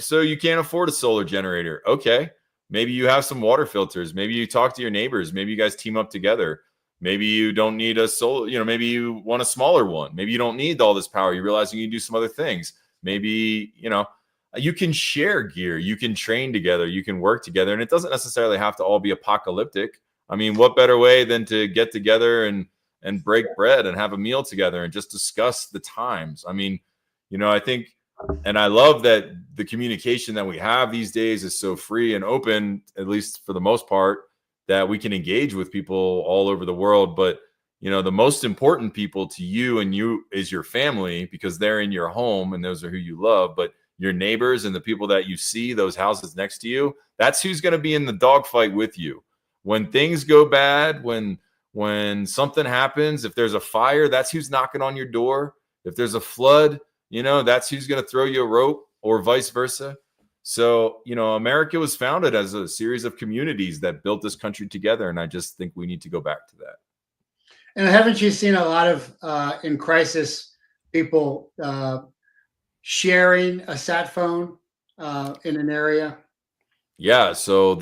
so you can't afford a solar generator. Okay. Maybe you have some water filters. Maybe you talk to your neighbors. Maybe you guys team up together. Maybe you don't need a solar, you know, maybe you want a smaller one. Maybe you don't need all this power. You realize you can do some other things. Maybe, you know, you can share gear, you can train together, you can work together, and it doesn't necessarily have to all be apocalyptic. I mean, what better way than to get together and break bread and have a meal together and just discuss the times? I mean, you know, I think, and I love that the communication that we have these days is so free and open, at least for the most part, that we can engage with people all over the world. But, you know, the most important people to you and you is your family, because they're in your home and those are who you love. But your neighbors and the people that you see, those houses next to you, that's who's going to be in the dogfight with you. When things go bad, when something happens, if there's a fire, that's who's knocking on your door. If there's a flood, you know, that's who's going to throw you a rope, or vice versa. So, you know, America was founded as a series of communities that built this country together. And I just think we need to go back to that. And haven't you seen a lot of, in crisis, people sharing a sat phone in an area? Yeah. So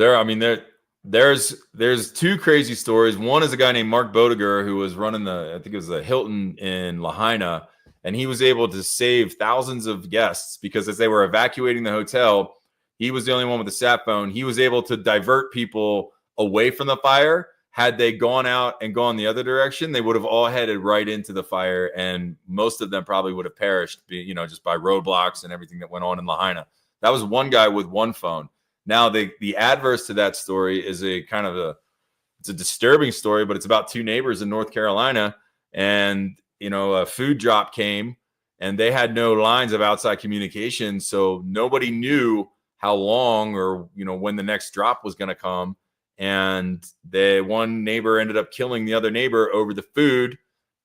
there's two crazy stories. One is a guy named Mark Bodeger who was running I think it was the Hilton in Lahaina, and he was able to save thousands of guests because as they were evacuating the hotel, he was the only one with a sat phone. He was able to divert people away from the fire. Had they gone out and gone the other direction, they would have all headed right into the fire, and most of them probably would have perished, you know, just by roadblocks and everything that went on in Lahaina. That was one guy with one phone. Now, the adverse to that story is it's a disturbing story, but it's about two neighbors in North Carolina, and, you know, a food drop came, and they had no lines of outside communication, so nobody knew how long or, you know, when the next drop was going to come. And one neighbor ended up killing the other neighbor over the food,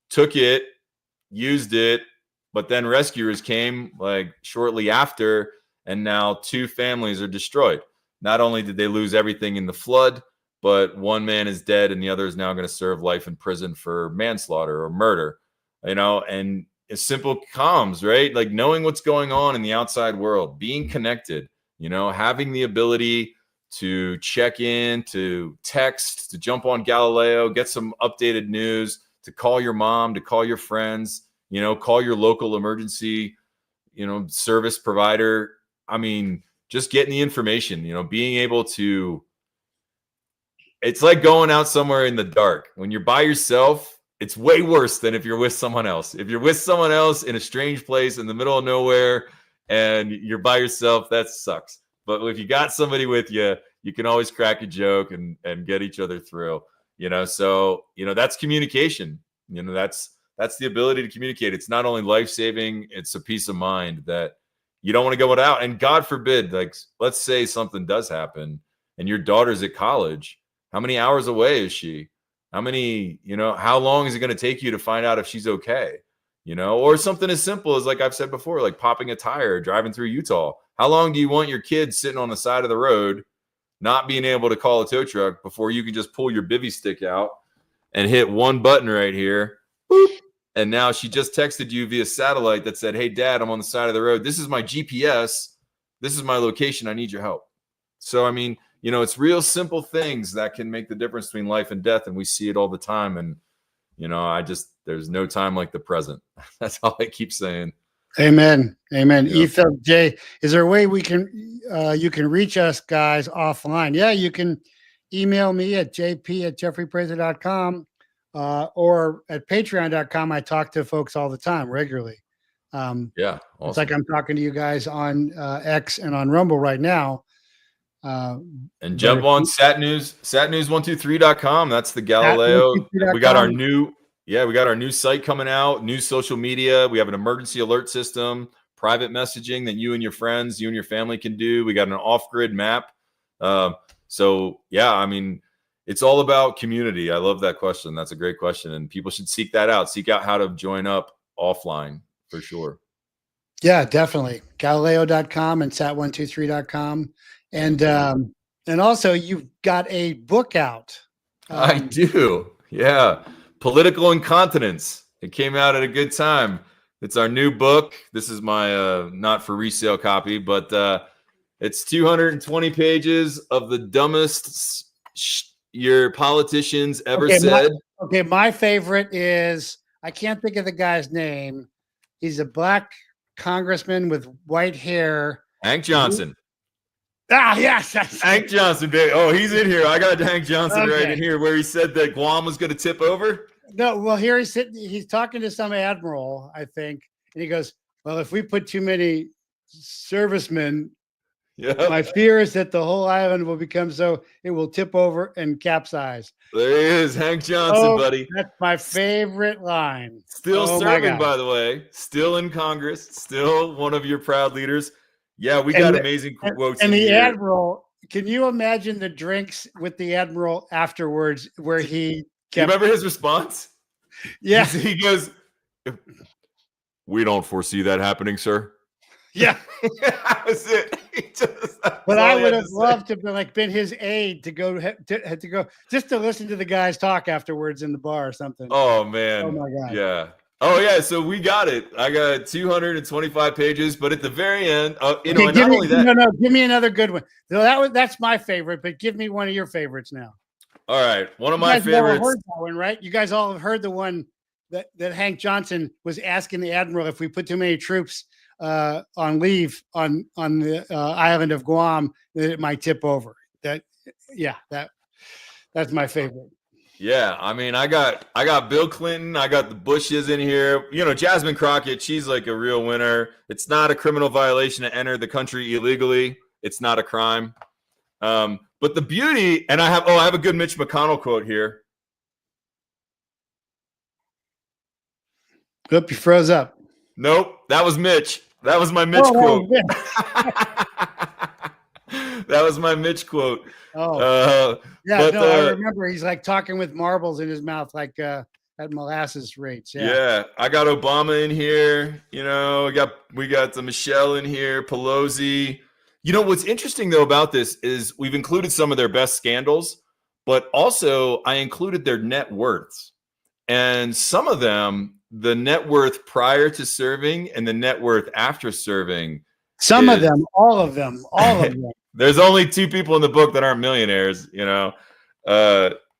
took it, used it, but then rescuers came like shortly after, and now two families are destroyed. Not only did they lose everything in the flood, but one man is dead and the other is now going to serve life in prison for manslaughter or murder, you know. And it's simple comms, right? Like knowing what's going on in the outside world, being connected, you know, having the ability to check in, to text, to jump on Galileo, get some updated news, to call your mom, to call your friends, you know, call your local emergency, you know, service provider. I mean, just getting the information, you know, being able to, it's like going out somewhere in the dark. When you're by yourself, it's way worse than if you're with someone else. If you're with someone else in a strange place in the middle of nowhere and you're by yourself, that sucks. But if you got somebody with you, you can always crack a joke and get each other through. So, that's communication. That's the ability to communicate. It's not only life-saving, it's a peace of mind that you don't want to go without. And God forbid, like, let's say something does happen and your daughter's at college. How many hours away is she? How many, how long is it going to take you to find out if she's okay? Or something as simple as, like I've said before, like popping a tire, driving through Utah. How long do you want your kids sitting on the side of the road, not being able to call a tow truck before you can just pull your bivy stick out and hit one button right here? Boop. And now she just texted you via satellite that said, hey, Dad, I'm on the side of the road. This is my GPS. This is my location. I need your help. So, I mean, it's real simple things that can make the difference between life and death. And we see it all the time. And, there's no time like the present. That's all I keep saying. Amen. Amen. Yeah. Ethan J, is there a way you can reach us guys offline? Yeah, you can email me at jp@jeffreypraiser.com or at patreon.com. I talk to folks all the time regularly. Awesome. It's like I'm talking to you guys on X and on Rumble right now. And jump on satnews123.com. That's the Galileo. We got our new site coming out, new social media. We have an emergency alert system, private messaging that you and your friends, you and your family can do. We got an off-grid map. So yeah, I mean, it's all about community. I love that question. That's a great question. And people should seek that out. Seek out how to join up offline for sure. Yeah, definitely. Galileo.com and sat123.com. And also you've got a book out. I do. Yeah. Political Incontinence. It came out at a good time. It's our new book. This is my not for resale copy, but it's 220 pages of the dumbest your politicians ever said. My favorite is, I can't think of the guy's name. He's a black congressman with white hair. Hank Johnson. Yes. Hank Johnson, baby. Oh, he's in here. I got Hank Johnson right in here where he said that Guam was going to tip over. No, well, here he's sitting. He's talking to some admiral, I think, and he goes, "Well, if we put too many servicemen, my fear is that the whole island will become so it will tip over and capsize." There he is, Hank Johnson, buddy. That's my favorite line. Still serving, by the way. Still in Congress. Still one of your proud leaders. Yeah, we got amazing quotes. And the admiral. Can you imagine the drinks with the admiral afterwards, where he? You remember his response? Yeah. He goes, "We don't foresee that happening, sir." Yeah. That was it. But I would have loved to have been his aide to go just to listen to the guys talk afterwards in the bar or something. Oh, man. Oh, my God. Yeah. Oh, yeah. So we got it. I got 225 pages, but at the very end, give me another good one. So that's my favorite, but give me one of your favorites now. All right. One of my favorites. Heard that one, right? You guys all have heard the one that Hank Johnson was asking the admiral if we put too many troops on leave on the island of Guam, that it might tip over. That's my favorite. Yeah, I mean, I got Bill Clinton, I got the Bushes in here. Jasmine Crockett, she's like a real winner. It's not a criminal violation to enter the country illegally. It's not a crime. But the beauty, and I have a good Mitch McConnell quote here. Oop, you froze up. Nope, that was Mitch. That was my Mitch quote. That was my Mitch quote. I remember he's like talking with marbles in his mouth, like at molasses rates. Yeah, I got Obama in here. We got the Michelle in here, Pelosi. What's interesting though about this is we've included some of their best scandals, but also I included their net worths, and some of them, the net worth prior to serving and the net worth after serving. All of them. There's only two people in the book that aren't millionaires, and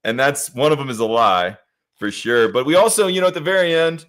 that's one of them is a lie for sure. But we also, at the very end,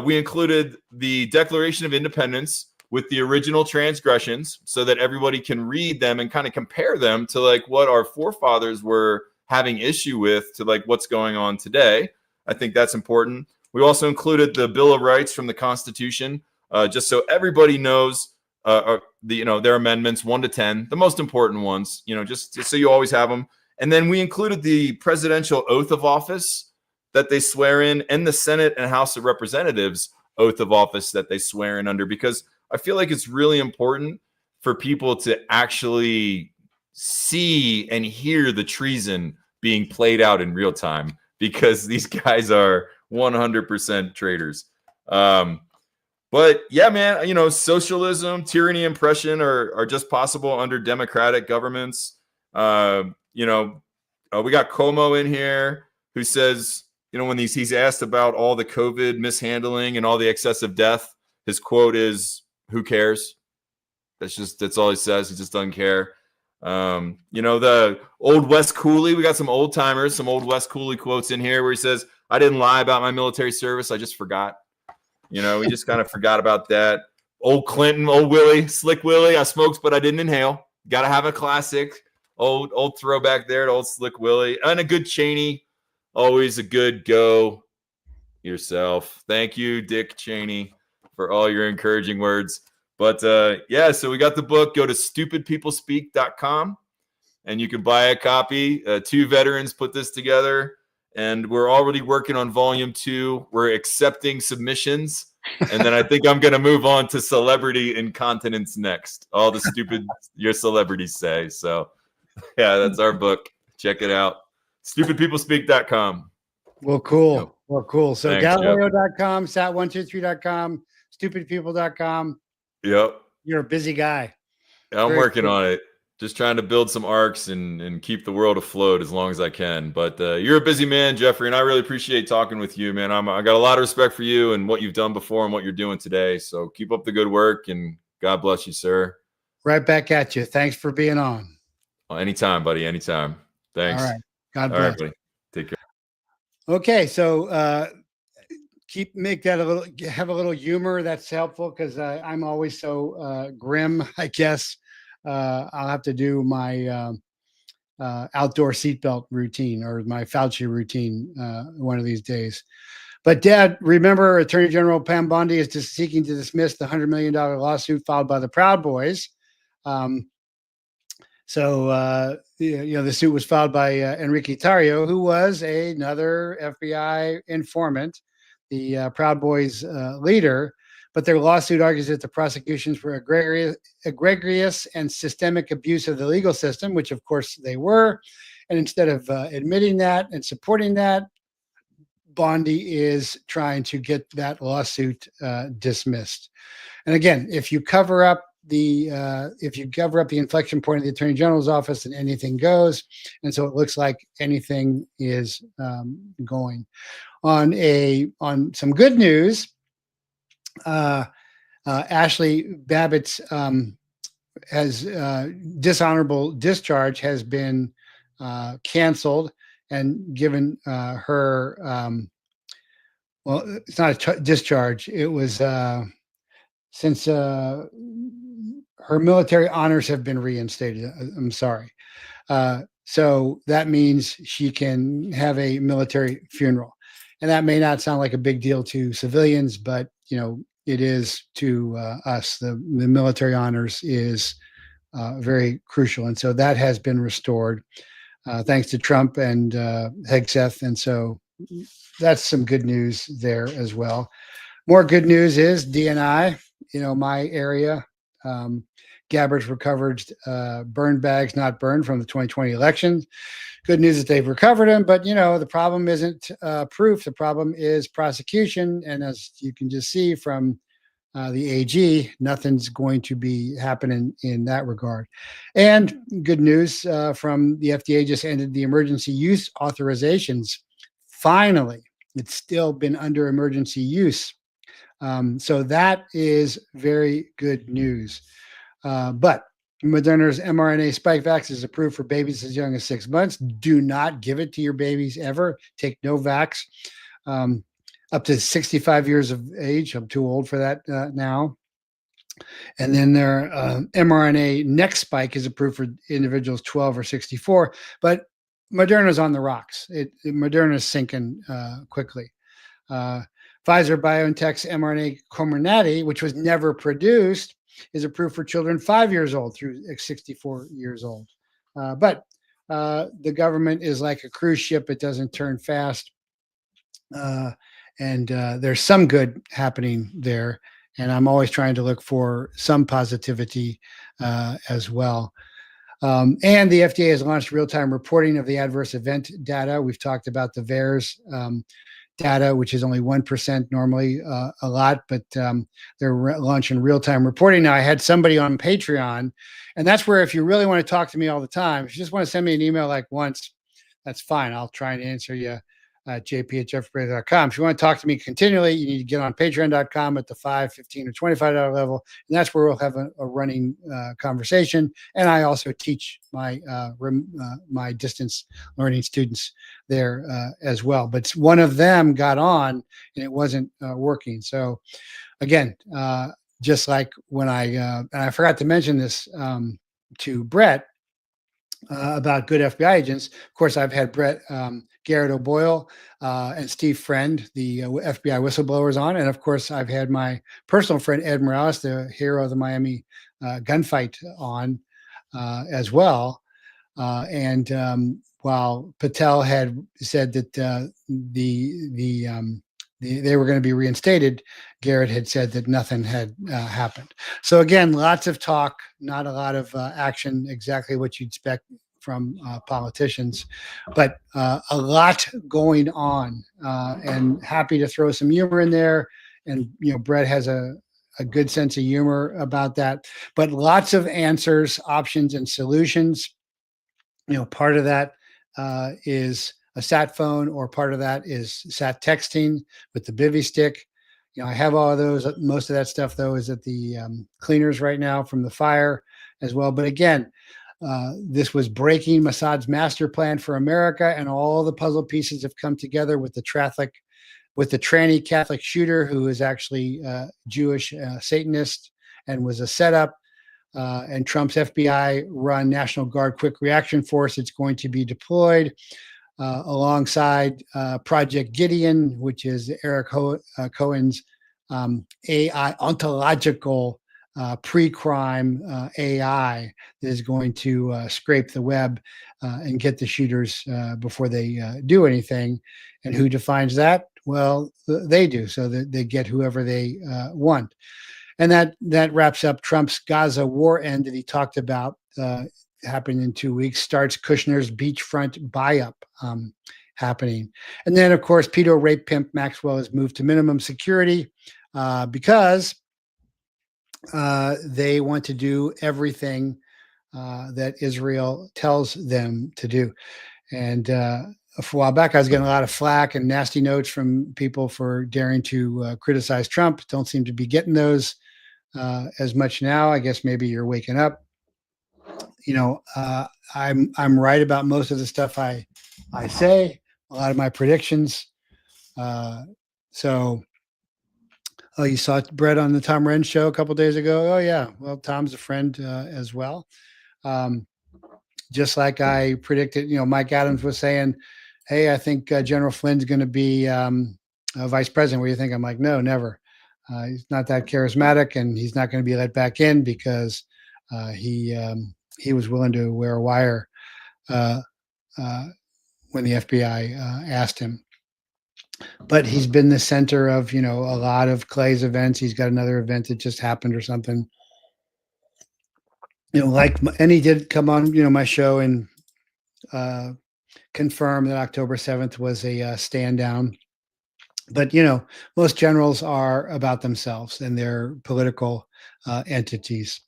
we included the Declaration of Independence with the original transgressions so that everybody can read them and kind of compare them to like what our forefathers were having issue with to like what's going on today. I think that's important. We also included the Bill of Rights from the Constitution, just so everybody knows their amendments 1 to 10, the most important ones, just so you always have them. And then we included the presidential oath of office that they swear in, and the Senate and House of Representatives oath of office that they swear in under, because I feel like it's really important for people to actually see and hear the treason being played out in real time, because these guys are 100% traitors. But yeah, man, you know, socialism, tyranny, and oppression are just possible under democratic governments. You know, we got Como in here who says, you know, when he's asked about all the COVID mishandling and all the excessive death, his quote is, "Who cares?" That's all he says. He just doesn't care. You know, the old West Cooley, we got some old timers, some old West Cooley quotes in here where he says, "I didn't lie about my military service. I just forgot." You know, he just kind of forgot about that. Old Clinton, old Willie, Slick Willie. I smoked, but I didn't inhale. Got to have a classic. Old throwback there to old Slick Willie. And a good Cheney. Always a good go yourself. Thank you, Dick Cheney, for all your encouraging words. But yeah, so we got the book. Go to stupidpeoplespeak.com and you can buy a copy. 2 veterans put this together. And we're already working on volume 2. We're accepting submissions. And then I think I'm going to move on to celebrity incontinence next. All the stupid your celebrities say. So, yeah, that's our book. Check it out. StupidPeopleSpeak.com. Well, cool. Yep. Well, cool. So Thanks, Galileo.com, sat123.com, stupidpeople.com. Yep. You're a busy guy. I'm Very working cool. on it. Just trying to build some arcs and keep the world afloat as long as I can. But you're a busy man, Jeffrey, and I really appreciate talking with you, man. I got a lot of respect for you and what you've done before and what you're doing today. So keep up the good work, and God bless you, sir. Right back at you. Thanks for being on. Well, anytime, buddy. Anytime. Thanks. All right. God bless. All right, buddy. Take care. Okay, so have a little humor. That's helpful, because I'm always so grim, I guess. I'll have to do my outdoor seatbelt routine, or my Fauci routine one of these days. But Dad, remember, Attorney General Pam Bondi is just seeking to dismiss the $100 million lawsuit filed by the Proud Boys. So the suit was filed by Enrique Tarrio, who was another FBI informant, the Proud Boys leader. But their lawsuit argues that the prosecutions were egregious and systemic abuse of the legal system, which of course they were. And instead of admitting that and supporting that, Bondi is trying to get that lawsuit dismissed. And again, if you cover up the inflection point of the Attorney General's office, and anything goes. And so it looks like anything is going. On some good news, Ashley Babbitt's has dishonorable discharge has been canceled and given her. Well, it's not a discharge. It was since her military honors have been reinstated. I'm sorry. So that means she can have a military funeral. And that may not sound like a big deal to civilians, but it is to us. The military honors is very crucial, and so that has been restored thanks to Trump and Hegseth, and so that's some good news there as well. More good news is DNI. My area, Gabbard's recovered burned bags not burned from the 2020 election. Good news that they've recovered them, but the problem isn't proof. The problem is prosecution, and as you can just see from the AG, nothing's going to be happening in that regard. And good news from the FDA, just ended the emergency use authorizations. Finally, it's still been under emergency use. So that is very good news. But Moderna's mRNA Spikevax is approved for babies as young as 6 months. Do not give it to your babies ever. Take no vax up to 65 years of age. I'm too old for that now. And then their mRNA next spike is approved for individuals 12 or 64. But Moderna's on the rocks. Moderna's sinking quickly. Pfizer-BioNTech's mRNA Comirnaty, which was never produced, is approved for children 5 years old through 64 years old. But the government is like a cruise ship. It doesn't turn fast. And there's some good happening there. And I'm always trying to look for some positivity as well. And the FDA has launched real-time reporting of the adverse event data. We've talked about the VAERS data, which is only 1% normally, a lot, but they're launching real-time reporting. Now, I had somebody on Patreon, and that's where if you really want to talk to me all the time, if you just want to send me an email like once, that's fine. I'll try and answer you at jp@jeffrey.com. If you want to talk to me continually, you need to get on patreon.com at the $5, $15, or $25 level. And that's where we'll have a running conversation. And I also teach my my distance learning students there as well. But one of them got on and it wasn't working. So again, just like when and I forgot to mention this to Brett, about good FBI agents. Of course, I've had Garrett O'Boyle and Steve Friend, the FBI whistleblowers, on. And of course, I've had my personal friend, Ed Morales, the hero of the Miami gunfight, on as well. While Patel had said that they were going to be reinstated, Garrett had said that nothing had happened. So again, lots of talk, not a lot of action, exactly what you'd expect from politicians, but a lot going on, and happy to throw some humor in there. And, Brett has a good sense of humor about that, but lots of answers, options, and solutions. Part of that is a sat phone, or part of that is sat texting with the bivy stick. I have all of those. Most of that stuff, though, is at the cleaners right now from the fire as well. But again, this was breaking Mossad'S master plan for America, and all the puzzle pieces have come together with the tranny Catholic shooter, who is actually Jewish Satanist and was a setup. And Trump's FBI-run National Guard Quick Reaction Force. It's going to be deployed alongside Project Gideon, which is Eric Cohen's AI ontological pre-crime AI that is going to scrape the web and get the shooters before they do anything. And who defines that? Well, they do, so that they get whoever they want. And that wraps up Trump's Gaza war end that he talked about happening in 2 weeks, starts Kushner's beachfront buy-up happening. And then, of course, pedo rape pimp Maxwell is moved to minimum security because they want to do everything that Israel tells them to do. And for a while back, I was getting a lot of flack and nasty notes from people for daring to criticize Trump. Don't seem to be getting those as much now. I guess maybe you're waking up. I'm right about most of the stuff I say, a lot of my predictions. So you saw Brett on the Tom Renz show a couple days ago. Oh yeah, well, Tom's a friend as well. Just like I predicted, Mike Adams was saying, hey, I think General Flynn's going to be a vice president. What do you think? I'm like, no, never. He's not that charismatic, and he's not going to be let back in because he was willing to wear a wire when the FBI asked him. But he's been the center of, a lot of Clay's events. He's got another event that just happened or something. And he did come on, my show and confirm that October 7th was a stand down. But, most generals are about themselves and their political entities.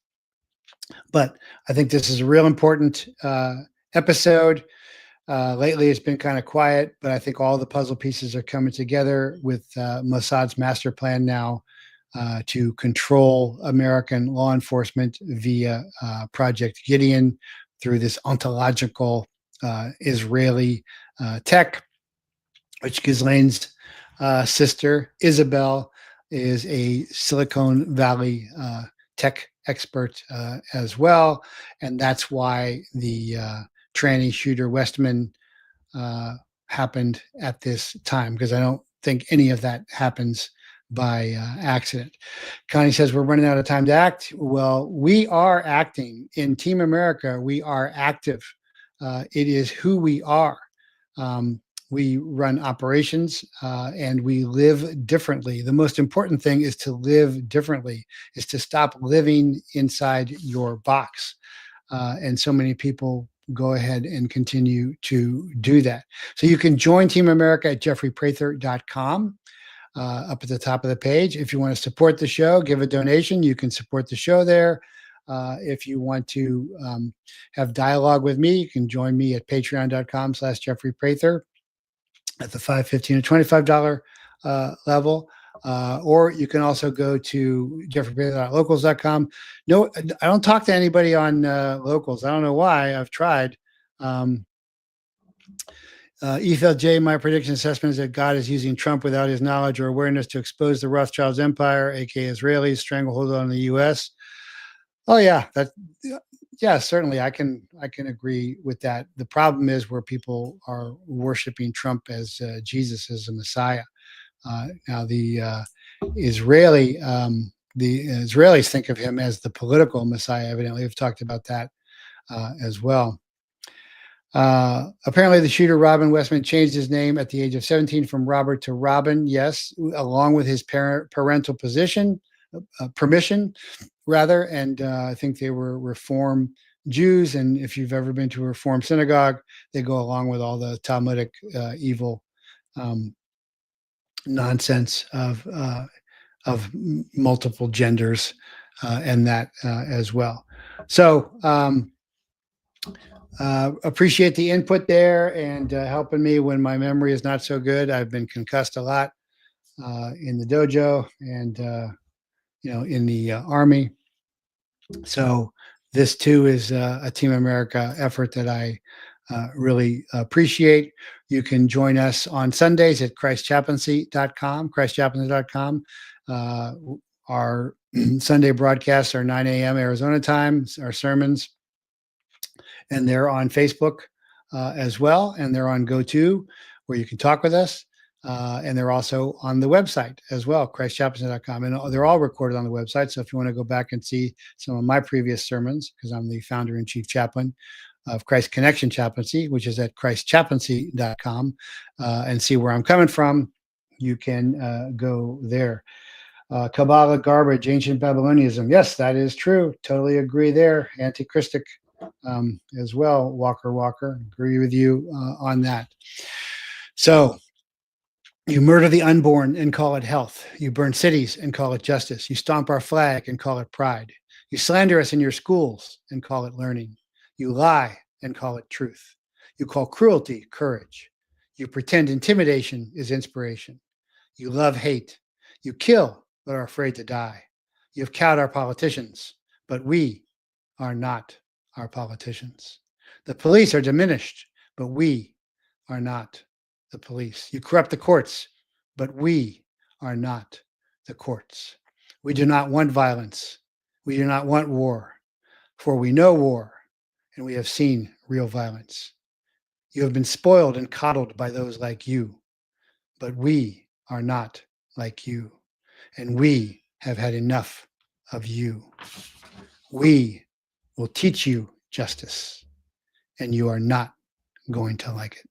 But I think this is a real important episode. Lately, it's been kind of quiet, but I think all the puzzle pieces are coming together with Mossad's master plan now to control American law enforcement via Project Gideon through this ontological Israeli tech, which Ghislaine's sister, Isabel, is a Silicon Valley tech expert as well. And that's why the tranny shooter Westman happened at this time, because I don't think any of that happens by accident. Connie says, we're running out of time to act. Well, we are acting in Team America. We are active. It is who we are. We run operations and we live differently. The most important thing is to live differently, is to stop living inside your box. And so many people go ahead and continue to do that. So you can join Team America at jeffreyprather.com. Up at the top of the page. If you want to support the show, give a donation. You can support the show there. If you want to have dialogue with me, you can join me at patreon.com/jeffreyprather at the $5, $15, and $25 level. Or you can also go to jeffreyprather.locals.com. No, I don't talk to anybody on Locals. I don't know why. I've tried. EFLJ, my prediction assessment is that God is using Trump without his knowledge or awareness to expose the Rothschilds empire, aka Israelis, stranglehold on the U.S. Oh yeah, certainly I can agree with that. The problem is where people are worshiping Trump as Jesus as a Messiah. Now the Israelis think of him as the political Messiah. Evidently, we've talked about that as well. Apparently the shooter, Robin Westman, changed his name at the age of 17 from Robert to Robin. Yes, along with his parental permission, rather. And I think they were Reform Jews. And if you've ever been to a Reform synagogue, they go along with all the Talmudic evil nonsense of multiple genders and that as well. So, appreciate the input there and helping me when my memory is not so good. I've been concussed a lot in the dojo and in the Army. So this too is a Team America effort that I really appreciate. You can join us on Sundays at christchaplaincy.com. Our Sunday broadcasts are 9 a.m. Arizona time, our sermons. And they're on Facebook as well. And they're on GoTo, where you can talk with us. And they're also on the website as well, christchaplaincy.com. And they're all recorded on the website. So if you want to go back and see some of my previous sermons, because I'm the founder and chief chaplain of Christ Connection Chaplaincy, which is at christchaplaincy.com, and see where I'm coming from, you can go there. Kabbalah garbage, ancient Babylonianism. Yes, that is true. Totally agree there. Antichristic as well. Walker, agree with you on that. So you murder the unborn and call it health. You burn cities and call it justice. You stomp our flag and call it pride. You slander us in your schools and call it learning. You lie and call it truth. You call cruelty courage. You pretend intimidation is inspiration. You love hate. You kill but are afraid to die. You've cowed our politicians, but we are not our politicians. The police are diminished, but we are not the police. You corrupt the courts, but we are not the courts. We do not want violence. We do not want war, for we know war, and we have seen real violence. You have been spoiled and coddled by those like you, but we are not like you, and we have had enough of you. We will teach you justice, and you are not going to like it.